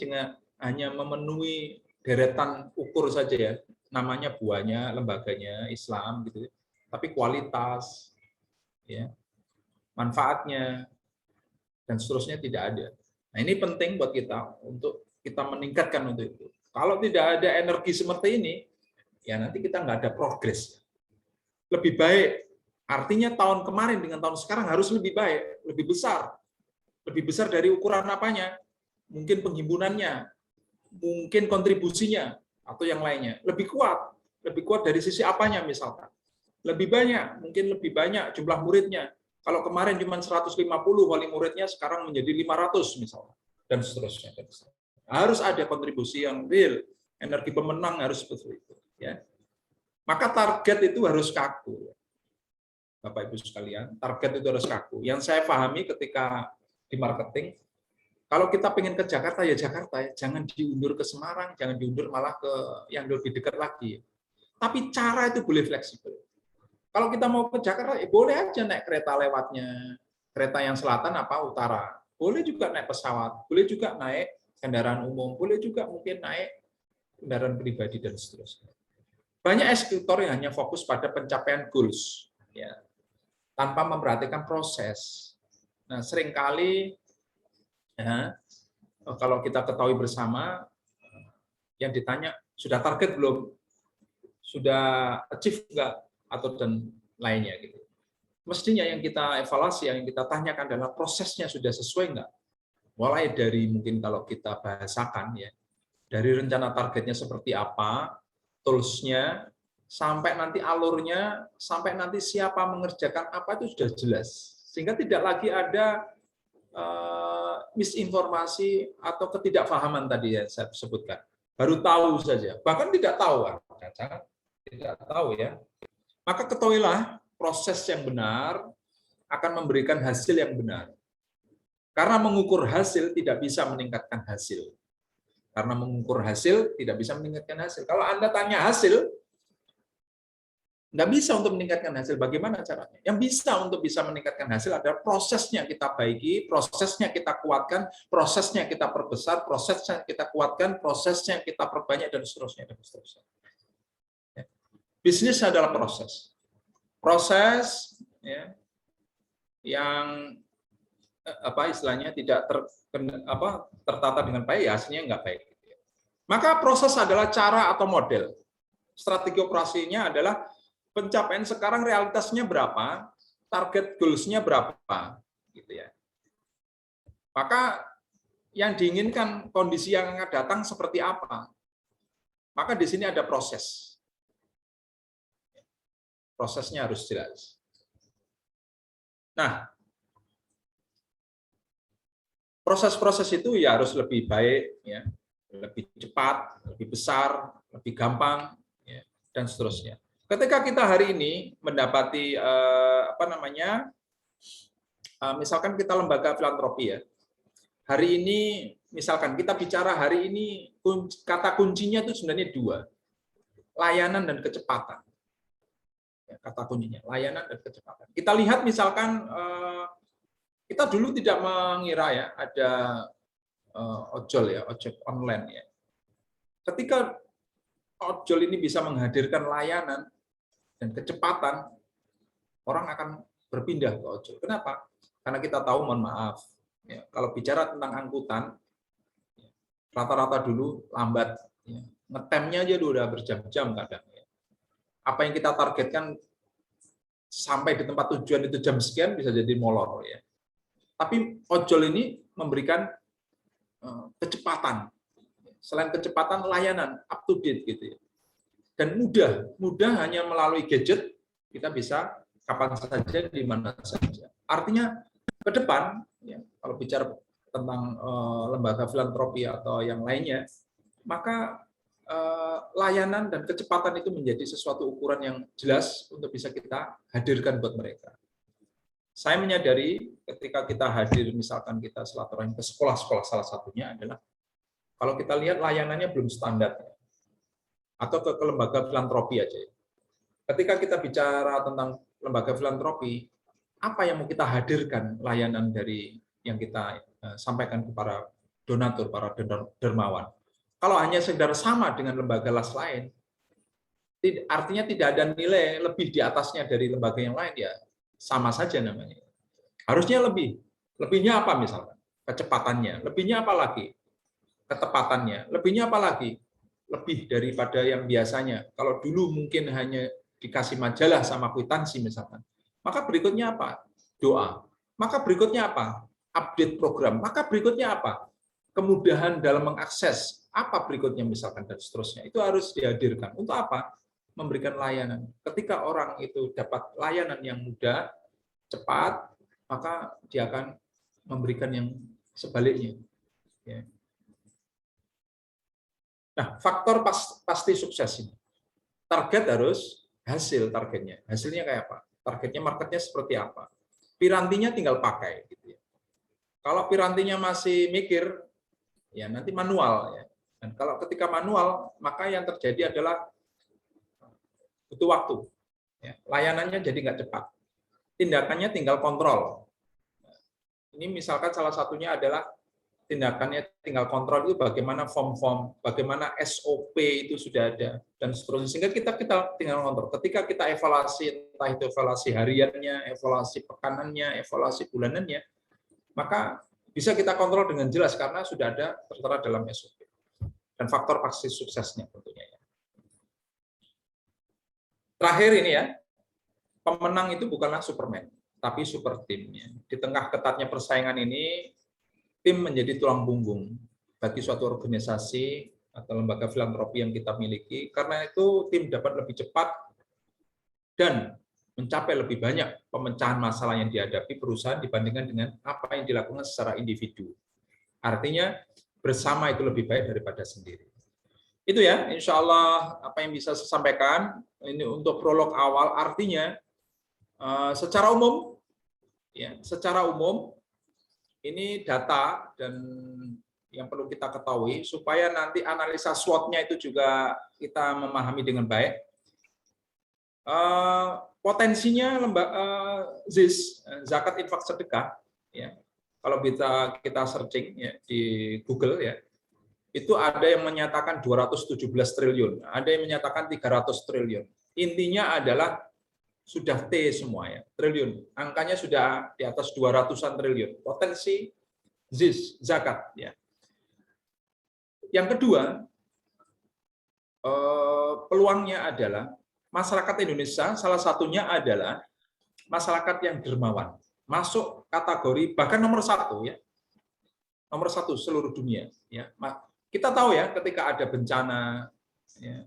hanya memenuhi deretan ukur saja ya. Namanya buahnya lembaganya Islam gitu. Tapi kualitas ya, manfaatnya dan seterusnya tidak ada. Nah, ini penting buat kita untuk kita meningkatkan untuk itu. Kalau tidak ada energi seperti ini, ya nanti kita nggak ada progres. Lebih baik, artinya tahun kemarin dengan tahun sekarang harus lebih baik, lebih besar dari ukuran apanya, mungkin penghimpunannya, mungkin kontribusinya atau yang lainnya, lebih kuat dari sisi apanya misalkan, lebih banyak, mungkin lebih banyak jumlah muridnya. Kalau kemarin cuma 150 wali muridnya, sekarang menjadi 500 misalnya, dan seterusnya. Harus ada kontribusi yang real, Energi pemenang harus seperti itu. Ya. Maka target itu harus kaku. Bapak Ibu sekalian, target itu harus kaku. Yang saya pahami ketika di marketing, kalau kita pengen ke Jakarta ya Jakarta, ya. Jangan diundur ke Semarang, jangan diundur malah ke yang lebih dekat lagi. Tapi cara itu boleh fleksibel. Kalau kita mau ke Jakarta, ya boleh aja naik kereta lewatnya. Kereta yang selatan apa utara. Boleh juga naik pesawat, boleh juga naik kendaraan umum, boleh juga mungkin naik kendaraan pribadi dan seterusnya. Banyak eksekutor yang hanya fokus pada pencapaian goals, ya, tanpa memperhatikan proses. Nah, seringkali ya, kalau kita ketahui bersama, yang ditanya sudah target belum, sudah achieve enggak, atau dan lainnya gitu. Mestinya yang kita evaluasi, yang kita tanyakan adalah prosesnya sudah sesuai enggak. Mulai dari mungkin kalau kita bahasakan ya, dari rencana targetnya seperti apa, tools-nya, sampai nanti alurnya, sampai nanti siapa mengerjakan apa itu sudah jelas. Sehingga tidak lagi ada misinformasi atau ketidakpahaman tadi ya saya sebutkan. Baru tahu saja, bahkan tidak tahu. Tidak tahu ya. Maka ketahuilah proses yang benar akan memberikan hasil yang benar. Karena mengukur hasil tidak bisa meningkatkan hasil. Karena mengukur hasil tidak bisa meningkatkan hasil. Kalau Anda tanya hasil, nggak bisa untuk meningkatkan hasil. Bagaimana caranya? Yang bisa untuk bisa meningkatkan hasil adalah prosesnya kita baiki, prosesnya kita kuatkan, prosesnya kita perbesar, prosesnya kita kuatkan, prosesnya kita perbanyak, dan seterusnya. Dan seterusnya. Bisnis adalah proses. Proses ya, yang istilahnya tidak tertata dengan baik, hasilnya nggak baik. Maka proses adalah cara atau model. Strategi operasinya adalah pencapaian sekarang realitasnya berapa, target goals-nya berapa, gitu ya. Maka yang diinginkan kondisi yang akan datang seperti apa. Maka di sini ada proses. Prosesnya harus jelas. Nah, proses-proses itu ya harus lebih baik, ya, lebih cepat, lebih besar, lebih gampang, ya, dan seterusnya. Ketika kita hari ini mendapati misalkan kita lembaga filantropi ya, hari ini misalkan kita bicara hari ini kata kuncinya itu sebenarnya dua, layanan dan kecepatan. Kata kuncinya layanan dan kecepatan. Kita lihat misalkan kita dulu tidak mengira ya ada ojol ya, ojek online ya. Ketika ojol ini bisa menghadirkan layanan dan kecepatan, orang akan berpindah ke ojol. Kenapa? Karena kita tahu, mohon maaf, ya, kalau bicara tentang angkutan, rata-rata dulu lambat, ya. Ngetemnya aja udah berjam-jam kadang. Ya. Apa yang kita targetkan sampai di tempat tujuan itu jam sekian bisa jadi molor ya. Tapi ojol ini memberikan kecepatan. Selain kecepatan, layanan up to date gitu ya. Dan mudah hanya melalui gadget kita bisa kapan saja di mana saja. Artinya ke depan ya, kalau bicara tentang lembaga filantropi atau yang lainnya, maka layanan dan kecepatan itu menjadi sesuatu ukuran yang jelas untuk bisa kita hadirkan buat mereka. Saya menyadari ketika kita hadir, misalkan kita silaturahmi ke sekolah-sekolah, salah satunya adalah kalau kita lihat layanannya belum standar, atau ke lembaga filantropi aja. Ketika kita bicara tentang lembaga filantropi, apa yang mau kita hadirkan layanan dari yang kita sampaikan kepada donatur, para dermawan. Kalau hanya sekedar sama dengan lembaga las lain, artinya tidak ada nilai lebih di atasnya dari lembaga yang lain, ya sama saja namanya. Harusnya lebih. Lebihnya apa misalkan? Kecepatannya. Lebihnya apa lagi? Ketepatannya. Lebihnya apa lagi? Lebih daripada yang biasanya. Kalau dulu mungkin hanya dikasih majalah sama kwitansi misalkan. Maka berikutnya apa? Doa. Maka berikutnya apa? Update program. Maka berikutnya apa? Kemudahan dalam mengakses. Apa berikutnya misalkan dan seterusnya. Itu harus dihadirkan. Untuk apa? Memberikan layanan. Ketika orang itu dapat layanan yang mudah, cepat, maka dia akan memberikan yang sebaliknya. Ya. Nah, faktor pasti sukses ini. Target harus hasil targetnya. Hasilnya kayak apa? Targetnya marketnya seperti apa? Pirantinya tinggal pakai. Gitu ya. Kalau pirantinya masih mikir, ya nanti manual. Ya. Dan kalau ketika manual, maka yang terjadi adalah butuh waktu. Ya. Layanannya jadi nggak cepat. Tindakannya tinggal kontrol. Ini misalkan salah satunya adalah tindakannya tinggal kontrol itu bagaimana form-form, bagaimana SOP itu sudah ada, dan seterusnya. Sehingga kita tinggal kontrol. Ketika kita evaluasi, entah itu evaluasi hariannya, evaluasi pekanannya, evaluasi bulanannya, maka bisa kita kontrol dengan jelas karena sudah ada tertera dalam SOP. Dan faktor pasti suksesnya tentunya. Terakhir ini ya, pemenang itu bukanlah Superman, tapi super timnya. Di tengah ketatnya persaingan ini, tim menjadi tulang punggung bagi suatu organisasi atau lembaga filantropi yang kita miliki, karena itu tim dapat lebih cepat dan mencapai lebih banyak pemecahan masalah yang dihadapi perusahaan dibandingkan dengan apa yang dilakukan secara individu. Artinya bersama itu lebih baik daripada sendiri. Itu ya, insya Allah apa yang bisa saya sampaikan. Ini untuk prolog awal, artinya secara umum, ini data dan yang perlu kita ketahui supaya nanti analisa SWOT-nya itu juga kita memahami dengan baik. Potensinya ZIS, zakat infak sedekah, ya. Kalau kita searching ya, di Google ya, itu ada yang menyatakan 217 triliun, ada yang menyatakan 300 triliun. Intinya adalah sudah T semua ya, triliun. Angkanya sudah di atas 200-an triliun. Potensi ZIS, zakat ya. Yang kedua, peluangnya adalah masyarakat Indonesia salah satunya adalah masyarakat yang dermawan. Masuk kategori bahkan nomor 1 ya. Nomor 1 seluruh dunia ya. Kita tahu ya ketika ada bencana ya,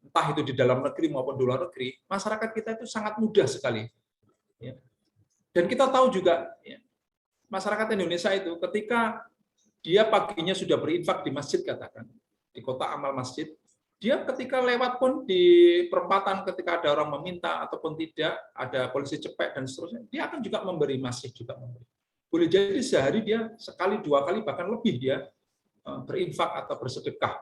entah itu di dalam negeri maupun di luar negeri, masyarakat kita itu sangat mudah sekali. Ya. Dan kita tahu juga, ya, masyarakat Indonesia itu ketika dia paginya sudah berinfak di masjid, katakan, di kota amal masjid, dia ketika lewat pun di perempatan ketika ada orang meminta ataupun tidak, ada polisi cepek dan seterusnya, dia akan juga memberi, masih juga memberi. Boleh jadi sehari dia sekali, 2 kali, bahkan lebih dia berinfak atau bersedekah.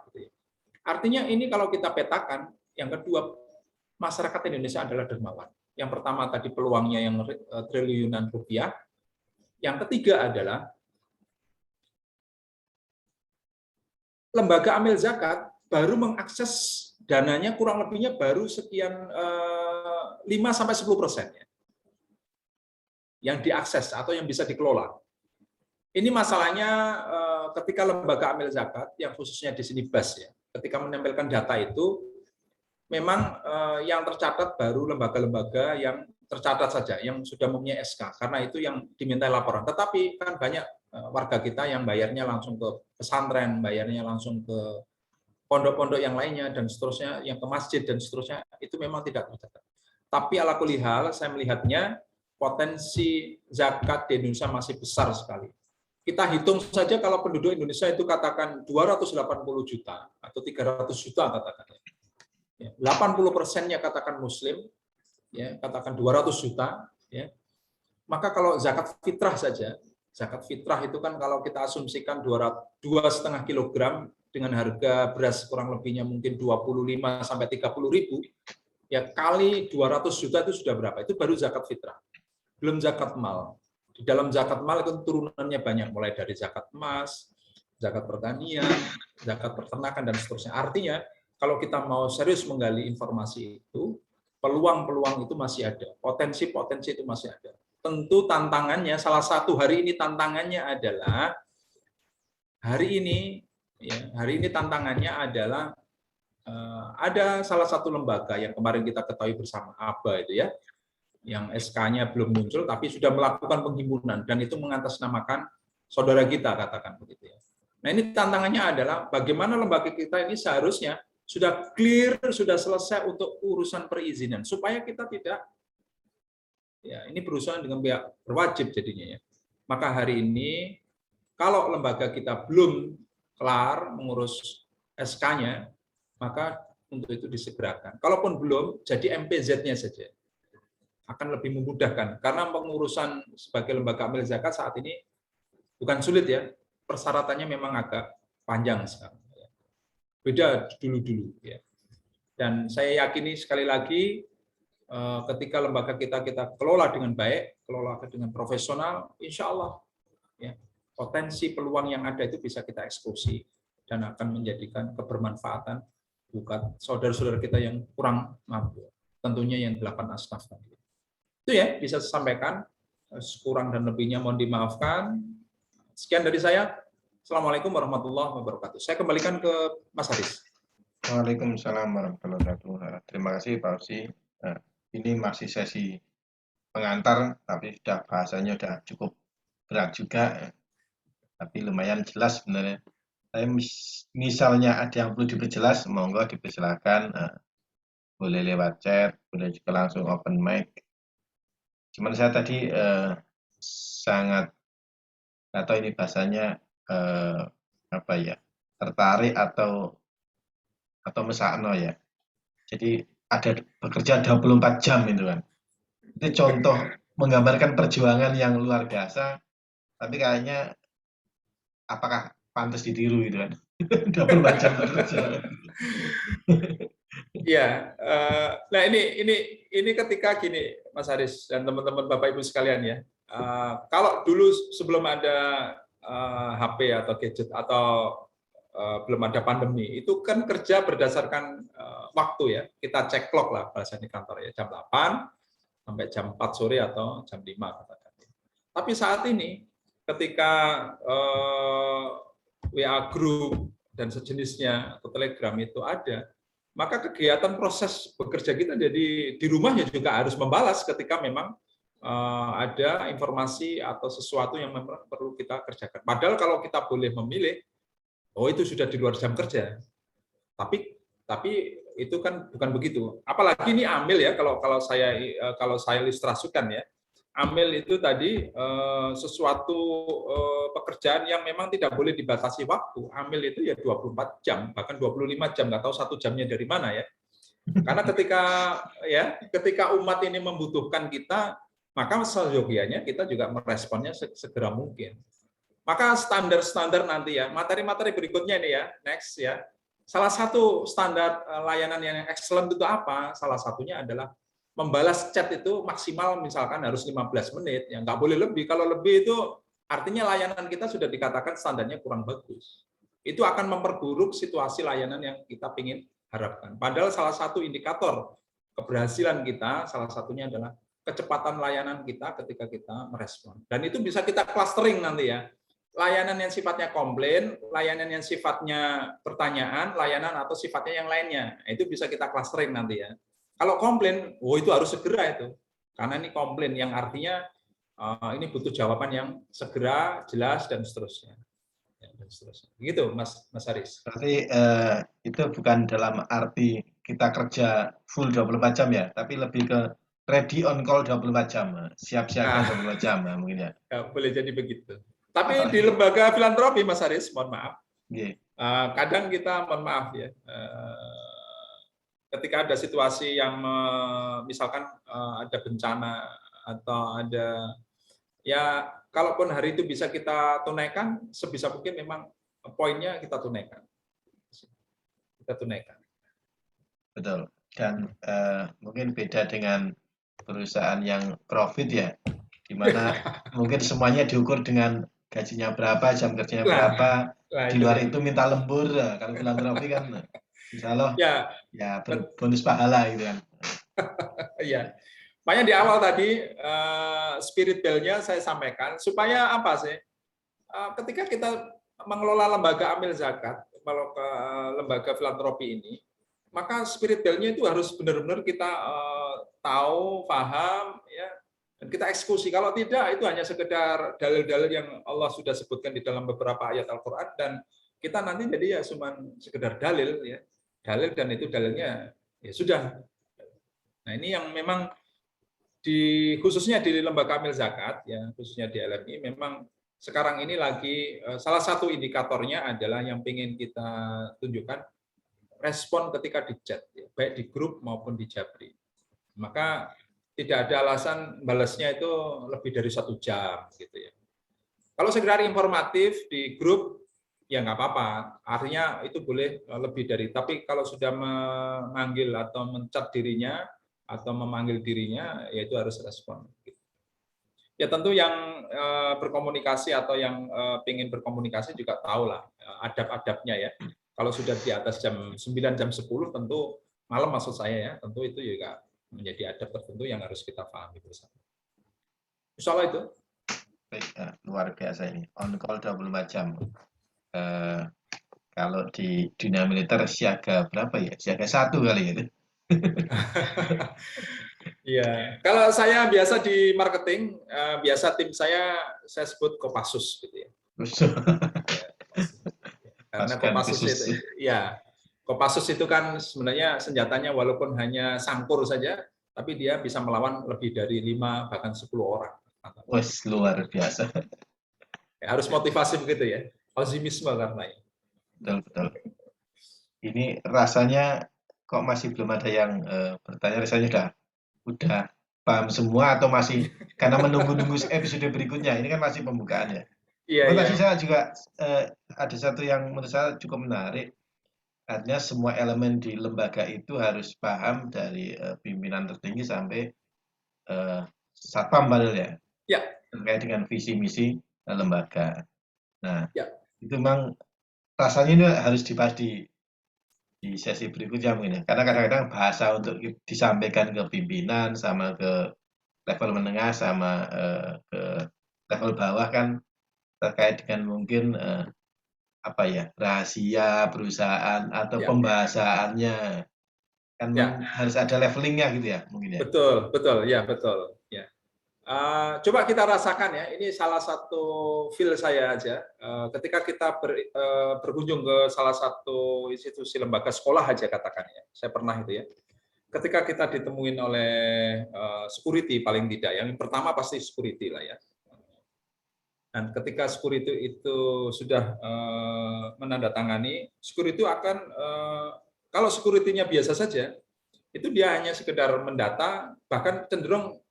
Artinya ini kalau kita petakan, yang kedua, masyarakat Indonesia adalah dermawan. Yang pertama tadi peluangnya yang triliunan rupiah. Yang ketiga adalah lembaga amil zakat baru mengakses dananya kurang lebihnya baru sekian 5-10% yang diakses atau yang bisa dikelola. Ini masalahnya ketika lembaga amil zakat yang khususnya di sini BAS ya, ketika menempelkan data itu memang yang tercatat baru lembaga-lembaga yang tercatat saja, yang sudah mempunyai SK, karena itu yang dimintai laporan. Tetapi kan banyak warga kita yang bayarnya langsung ke pesantren, bayarnya langsung ke pondok-pondok yang lainnya, dan seterusnya, yang ke masjid, dan seterusnya, itu memang tidak tercatat. Tapi ala kulli hal, saya melihatnya potensi zakat di Indonesia masih besar sekali. Kita hitung saja kalau penduduk Indonesia itu katakan 280 juta atau 300 juta katakan. 80%-nya katakan Muslim, ya, katakan 200 juta, ya. Maka kalau zakat fitrah saja, zakat fitrah itu kan kalau kita asumsikan 2,5 kilogram dengan harga beras kurang lebihnya mungkin 25 sampai 30 ribu, ya kali 200 juta itu sudah berapa? Itu baru zakat fitrah. Belum zakat mal. Di dalam zakat mal itu turunannya banyak, mulai dari zakat emas, zakat pertanian, zakat peternakan, dan seterusnya. Artinya, kalau kita mau serius menggali informasi itu, peluang-peluang itu masih ada, potensi-potensi itu masih ada. Tentu tantangannya, salah satu hari ini tantangannya adalah, hari ini tantangannya adalah, ada salah satu lembaga yang kemarin kita ketahui bersama, ABA itu ya, yang SK-nya belum muncul, tapi sudah melakukan penghimpunan, dan itu mengatasnamakan saudara kita, katakan begitu ya. Nah ini tantangannya adalah bagaimana lembaga kita ini seharusnya sudah clear, sudah selesai untuk urusan perizinan, supaya kita tidak, ya ini berurusan dengan pihak berwajib jadinya ya. Maka hari ini, kalau lembaga kita belum kelar mengurus SK-nya, maka untuk itu disegerakan. Kalaupun belum, jadi MPZ-nya saja. Akan lebih memudahkan. Karena pengurusan sebagai lembaga amil zakat saat ini bukan sulit ya, persyaratannya memang agak panjang sekarang. Beda dulu-dulu. Ya. Dan saya yakini sekali lagi, ketika lembaga kita kelola dengan baik, kelola dengan profesional, insya Allah ya, potensi peluang yang ada itu bisa kita eksekusi dan akan menjadikan kebermanfaatan buat saudara-saudara kita yang kurang mampu. Tentunya yang 8 asnaf tadi. Itu ya bisa saya sampaikan. Kurang dan lebihnya mohon dimaafkan. Sekian dari saya. Assalamualaikum warahmatullahi wabarakatuh. Saya kembalikan ke Mas Haris. Waalaikumsalam warahmatullahi wabarakatuh. Terima kasih Pak Usi. Ini masih sesi pengantar, tapi sudah bahasanya sudah cukup berat juga, tapi lumayan jelas sebenarnya. Saya misalnya ada yang perlu diperjelas, monggo dipersilakan. Boleh lewat chat, boleh juga langsung open mic. Cuman saya tadi sangat, atau ini bahasanya apa ya, tertarik atau mesakno ya. Jadi ada bekerja 24 jam itu kan. Itu contoh menggambarkan perjuangan yang luar biasa, tapi kayaknya apakah pantas ditiru gitu kan. 24 jam bekerja. Iya, nah ini ketika gini, Mas Haris dan teman-teman Bapak Ibu sekalian ya. Kalau dulu sebelum ada HP atau gadget atau belum ada pandemi, itu kan kerja berdasarkan waktu ya. Kita cek clock lah bahasa di kantor ya, jam 8 sampai jam 4 sore atau jam 5 katakan. Tapi saat ini ketika WA group dan sejenisnya atau Telegram itu ada, maka kegiatan proses bekerja kita jadi di rumahnya juga harus membalas ketika memang ada informasi atau sesuatu yang memang perlu kita kerjakan. Padahal kalau kita boleh memilih, itu sudah di luar jam kerja. Tapi itu kan bukan begitu. Apalagi ini amil ya, kalau saya ilustrasikan ya. Amil itu tadi sesuatu pekerjaan yang memang tidak boleh dibatasi waktu. Amil itu ya 24 jam, bahkan 25 jam, nggak tahu 1 jamnya dari mana ya. Karena ketika umat ini membutuhkan kita, maka seyogianya kita juga meresponnya segera mungkin. Maka standar-standar nanti ya, materi-materi berikutnya ini ya, next ya. Salah satu standar layanan yang excellent itu apa? Salah satunya adalah membalas chat itu maksimal misalkan harus 15 menit, ya nggak boleh lebih. Kalau lebih itu artinya layanan kita sudah dikatakan standarnya kurang bagus. Itu akan memperburuk situasi layanan yang kita ingin harapkan. Padahal salah satu indikator keberhasilan kita, salah satunya adalah kecepatan layanan kita ketika kita merespon. Dan itu bisa kita clustering nanti ya. Layanan yang sifatnya komplain, layanan yang sifatnya pertanyaan, layanan atau sifatnya yang lainnya. Itu bisa kita clustering nanti ya. Kalau komplain, itu harus segera itu. Karena ini komplain yang artinya ini butuh jawaban yang segera, jelas, dan seterusnya. Begitu, Mas Haris. Berarti itu bukan dalam arti kita kerja full 24 jam ya, tapi lebih ke ready on call 24 jam. Siap siaga 24 jam mungkin ya. Boleh jadi begitu. Tapi di lembaga filantropi, Mas Haris, mohon maaf. Kadang kita, mohon maaf ya, ketika ada situasi yang misalkan ada bencana atau ada ya kalaupun hari itu bisa kita tunaikan sebisa mungkin memang poinnya kita tunaikan. Betul. Dan mungkin beda dengan perusahaan yang profit ya, di mana mungkin semuanya diukur dengan gajinya berapa, jam kerjanya berapa, di luar itu minta lembur. Kalau filantropi kan insya Allah ya bonus pahala gitu kan. Iya. Makanya di awal tadi spirit bell-nya saya sampaikan supaya apa sih? Ketika kita mengelola lembaga amil zakat, lembaga filantropi ini, maka spirit bell-nya itu harus benar-benar kita tahu, paham, ya, dan kita eksekusi. Kalau tidak, itu hanya sekedar dalil-dalil yang Allah sudah sebutkan di dalam beberapa ayat Al-Quran, dan kita nanti jadi ya cuma sekedar dalil, ya, dalil, dan itu dalilnya ya sudah. Nah ini yang memang khususnya di lembaga amil zakat, ya, khususnya di LMI, memang sekarang ini lagi salah satu indikatornya adalah yang ingin kita tunjukkan respon ketika di chat, ya, baik di grup maupun di Japri. Maka tidak ada alasan balasnya itu lebih dari 1 jam, gitu ya. Kalau sekedar informatif di grup, ya nggak apa-apa. Artinya itu boleh lebih dari. Tapi kalau sudah memanggil atau mencat dirinya atau memanggil dirinya, ya itu harus respon. Ya tentu yang berkomunikasi atau yang ingin berkomunikasi juga tahu lah adab-adabnya ya. Kalau sudah di atas jam 9, jam 10 tentu malam maksud saya ya, tentu itu juga menjadi adab tertentu yang harus kita pahami bersama. Insya Allah itu. Baik, luar biasa ini. On call 24 jam. Kalau di dunia militer siaga berapa ya? Siaga 1 kali ya. Iya, kalau saya biasa di marketing, biasa tim saya sebut Kopassus gitu ya. Karena Kopassus itu, ya Kopassus itu kan sebenarnya senjatanya walaupun hanya sangkur saja, tapi dia bisa melawan lebih dari 5 bahkan 10 orang. Wes luar biasa. Ya, harus motivasi begitu ya, optimisme karena ini. Betul. Ini rasanya kok masih belum ada yang bertanya, rasanya udah paham semua atau masih karena menunggu-nunggu episode berikutnya. Ini kan masih pembukaan ya. Iya. Tadi saya juga ada satu yang menurut saya cukup menarik. Artinya semua elemen di lembaga itu harus paham dari pimpinan tertinggi sampai satpam padahal ya. Ya. Terkait dengan visi misi lembaga. Nah, ya. itu memang rasanya ini harus dibahas di sesi berikutnya mungkin ya. Karena kadang-kadang bahasa untuk disampaikan ke pimpinan sama ke level menengah sama ke level bawah kan terkait dengan mungkin apa ya, rahasia perusahaan atau pembahasaannya kan harus ada levelingnya gitu ya mungkin ya. Betul ya, betul ya. Coba kita rasakan ya, ini salah satu feel saya aja. Ketika kita berkunjung ke salah satu institusi lembaga sekolah aja katakan ya, saya pernah itu ya. Ketika kita ditemuin oleh security paling tidak, yang pertama pasti security lah ya. Dan ketika security itu sudah menandatangani, security akan kalau security-nya biasa saja, itu dia hanya sekedar mendata, bahkan cenderung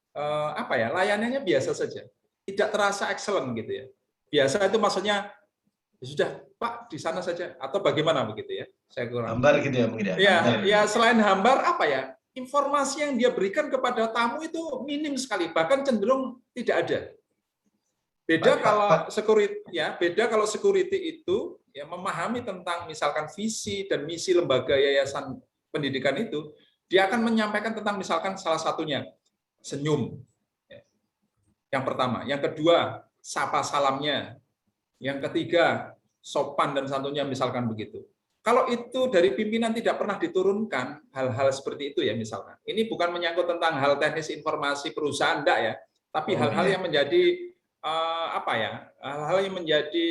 layanannya biasa saja, tidak terasa excellent gitu ya. Biasa itu maksudnya sudah Pak di sana saja atau bagaimana begitu ya? Saya kurang. Hambar gitu ya mungkin ya. Ya selain hambar apa ya? Informasi yang dia berikan kepada tamu itu minim sekali, bahkan cenderung tidak ada. Beda kalau security itu ya memahami tentang misalkan visi dan misi lembaga yayasan pendidikan itu, dia akan menyampaikan tentang misalkan salah satunya senyum. Yang pertama, yang kedua sapa salamnya, yang ketiga sopan dan santunnya misalkan begitu. Kalau itu dari pimpinan tidak pernah diturunkan hal-hal seperti itu ya misalkan. Ini bukan menyangkut tentang hal teknis informasi perusahaan enggak ya, tapi hal-hal yang menjadi hal-hal yang menjadi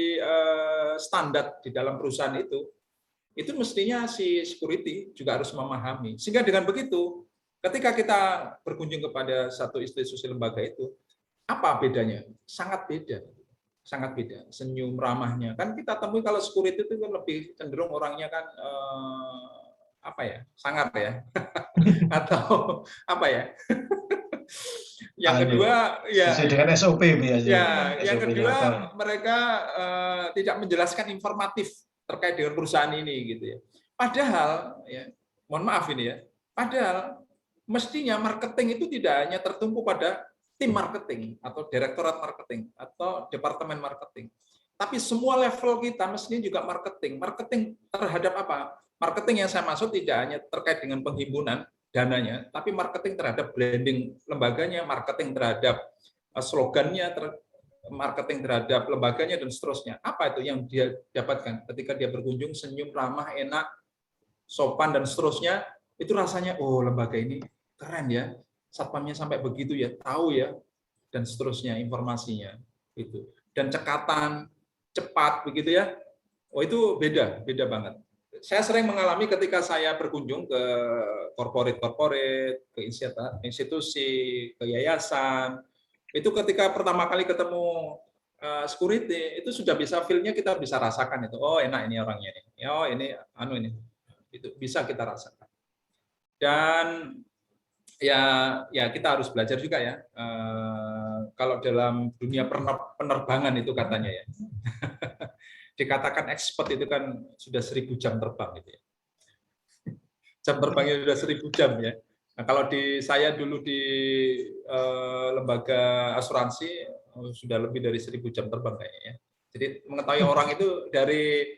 standar di dalam perusahaan itu mestinya si security juga harus memahami. Sehingga dengan begitu, ketika kita berkunjung kepada satu institusi lembaga itu, apa bedanya? Sangat beda. Senyum ramahnya. Kan kita temui kalau security itu kan lebih cenderung orangnya kan sangar ya. Atau apa ya? Yang kedua ya sesuai dengan SOP biasanya. Ya, yang kedua mereka tidak menjelaskan informatif terkait dengan perusahaan ini gitu ya. Padahal ya, mohon maaf ini ya. Padahal mestinya marketing itu tidak hanya tertumpu pada tim marketing atau direktorat marketing atau departemen marketing. Tapi semua level kita mestinya juga marketing. Marketing terhadap apa? Marketing yang saya maksud tidak hanya terkait dengan penghimpunan dananya, tapi marketing terhadap branding lembaganya, marketing terhadap slogannya, marketing terhadap lembaganya, dan seterusnya. Apa itu yang dia dapatkan ketika dia berkunjung, senyum, ramah, enak, sopan, dan seterusnya, itu rasanya, oh lembaga ini keren ya, satpamnya sampai begitu ya, tahu ya, dan seterusnya informasinya. Itu. Dan cekatan, cepat, begitu ya, oh itu beda banget. Saya sering mengalami ketika saya berkunjung ke corporate, ke institusi, ke yayasan, itu ketika pertama kali ketemu security itu sudah bisa feel-nya, kita bisa rasakan itu. Oh, enak ini orangnya ini. Oh, ini ini. Itu bisa kita rasakan. Dan ya kita harus belajar juga ya. Kalau dalam dunia penerbangan itu katanya ya. Dikatakan expert itu kan sudah 1000 jam terbang gitu ya. Jam terbangnya sudah 1000 jam ya. Nah, kalau di saya dulu di lembaga asuransi sudah lebih dari 1000 jam terbang kayaknya ya. Jadi mengetahui orang itu dari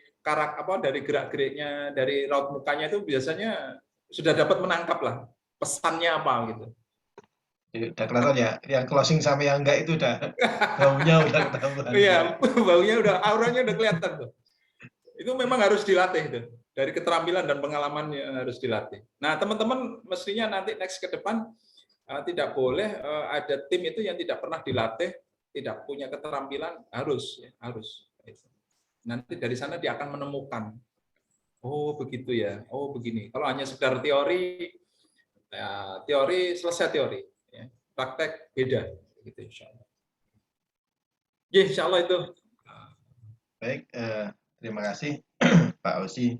dari gerak-geriknya, dari raut mukanya itu biasanya sudah dapat menangkap lah pesannya apa gitu. Udah kelihatan ya, yang closing sama yang enggak itu udah baunya udah ketahuan. Iya, baunya udah, auranya udah kelihatan tuh. Itu memang harus dilatih tuh. Dari keterampilan dan pengalaman yang harus dilatih. Nah, teman-teman mestinya nanti next ke depan tidak boleh ada tim itu yang tidak pernah dilatih, tidak punya keterampilan, harus. Nanti dari sana dia akan menemukan, oh begitu ya, oh begini. Kalau hanya sekedar teori, ya, teori selesai teori, ya. Praktek beda, gitu insya Allah. Ya, insya Allah itu. Baik, terima kasih Pak Osi.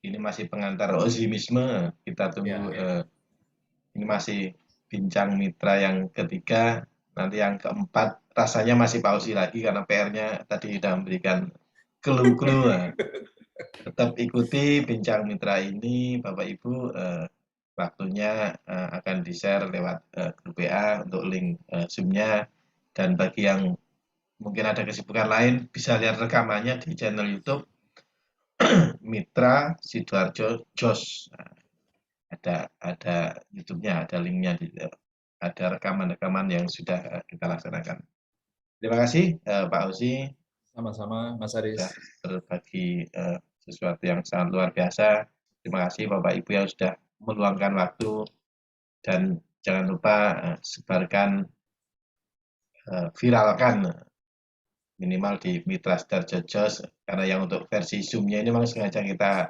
Ini masih pengantar osimisme. Kita tunggu. Ini masih bincang mitra yang ketiga. Nanti yang keempat rasanya masih Pak Osi lagi karena PR-nya tadi sudah memberikan clue-clue. Tetap ikuti bincang mitra ini, Bapak Ibu. Waktunya akan di-share lewat grup WA untuk link Zoom-nya. Dan bagi yang mungkin ada kesibukan lain, bisa lihat rekamannya di channel YouTube Mitra Sidoarjo Jos. Ada YouTube-nya, ada linknya, ada rekaman-rekaman yang sudah kita laksanakan. Terima kasih Pak Osi. Sama-sama Mas Aris. Sudah berbagi sesuatu yang sangat luar biasa. Terima kasih Bapak Ibu yang sudah meluangkan waktu, dan jangan lupa sebarkan, viralkan minimal di Mitra Sidoarjo Jos, karena yang untuk versi Zoom-nya ini memang sengaja kita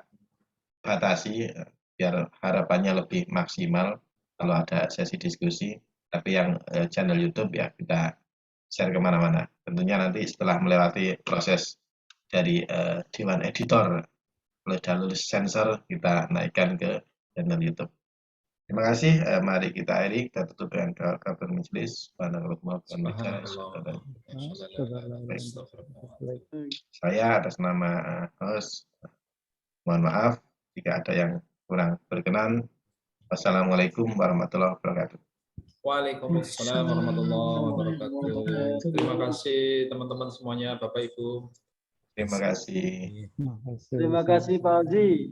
batasi biar harapannya lebih maksimal kalau ada sesi diskusi. Tapi yang channel YouTube ya kita share kemana-mana. Tentunya nanti setelah melewati proses dari Dewan Editor, oleh jalur sensor, kita naikkan ke channel YouTube. Terima kasih. Mari kita akhiri, kita tutup dengan kafir majelis. Saya atas nama host mohon maaf jika ada yang kurang berkenan. Wassalamualaikum warahmatullahi wabarakatuh. Waalaikumsalam warahmatullahi wabarakatuh. Terima kasih teman-teman semuanya, Bapak Ibu. Terima kasih. Terima kasih. Terima kasih Pak Haji.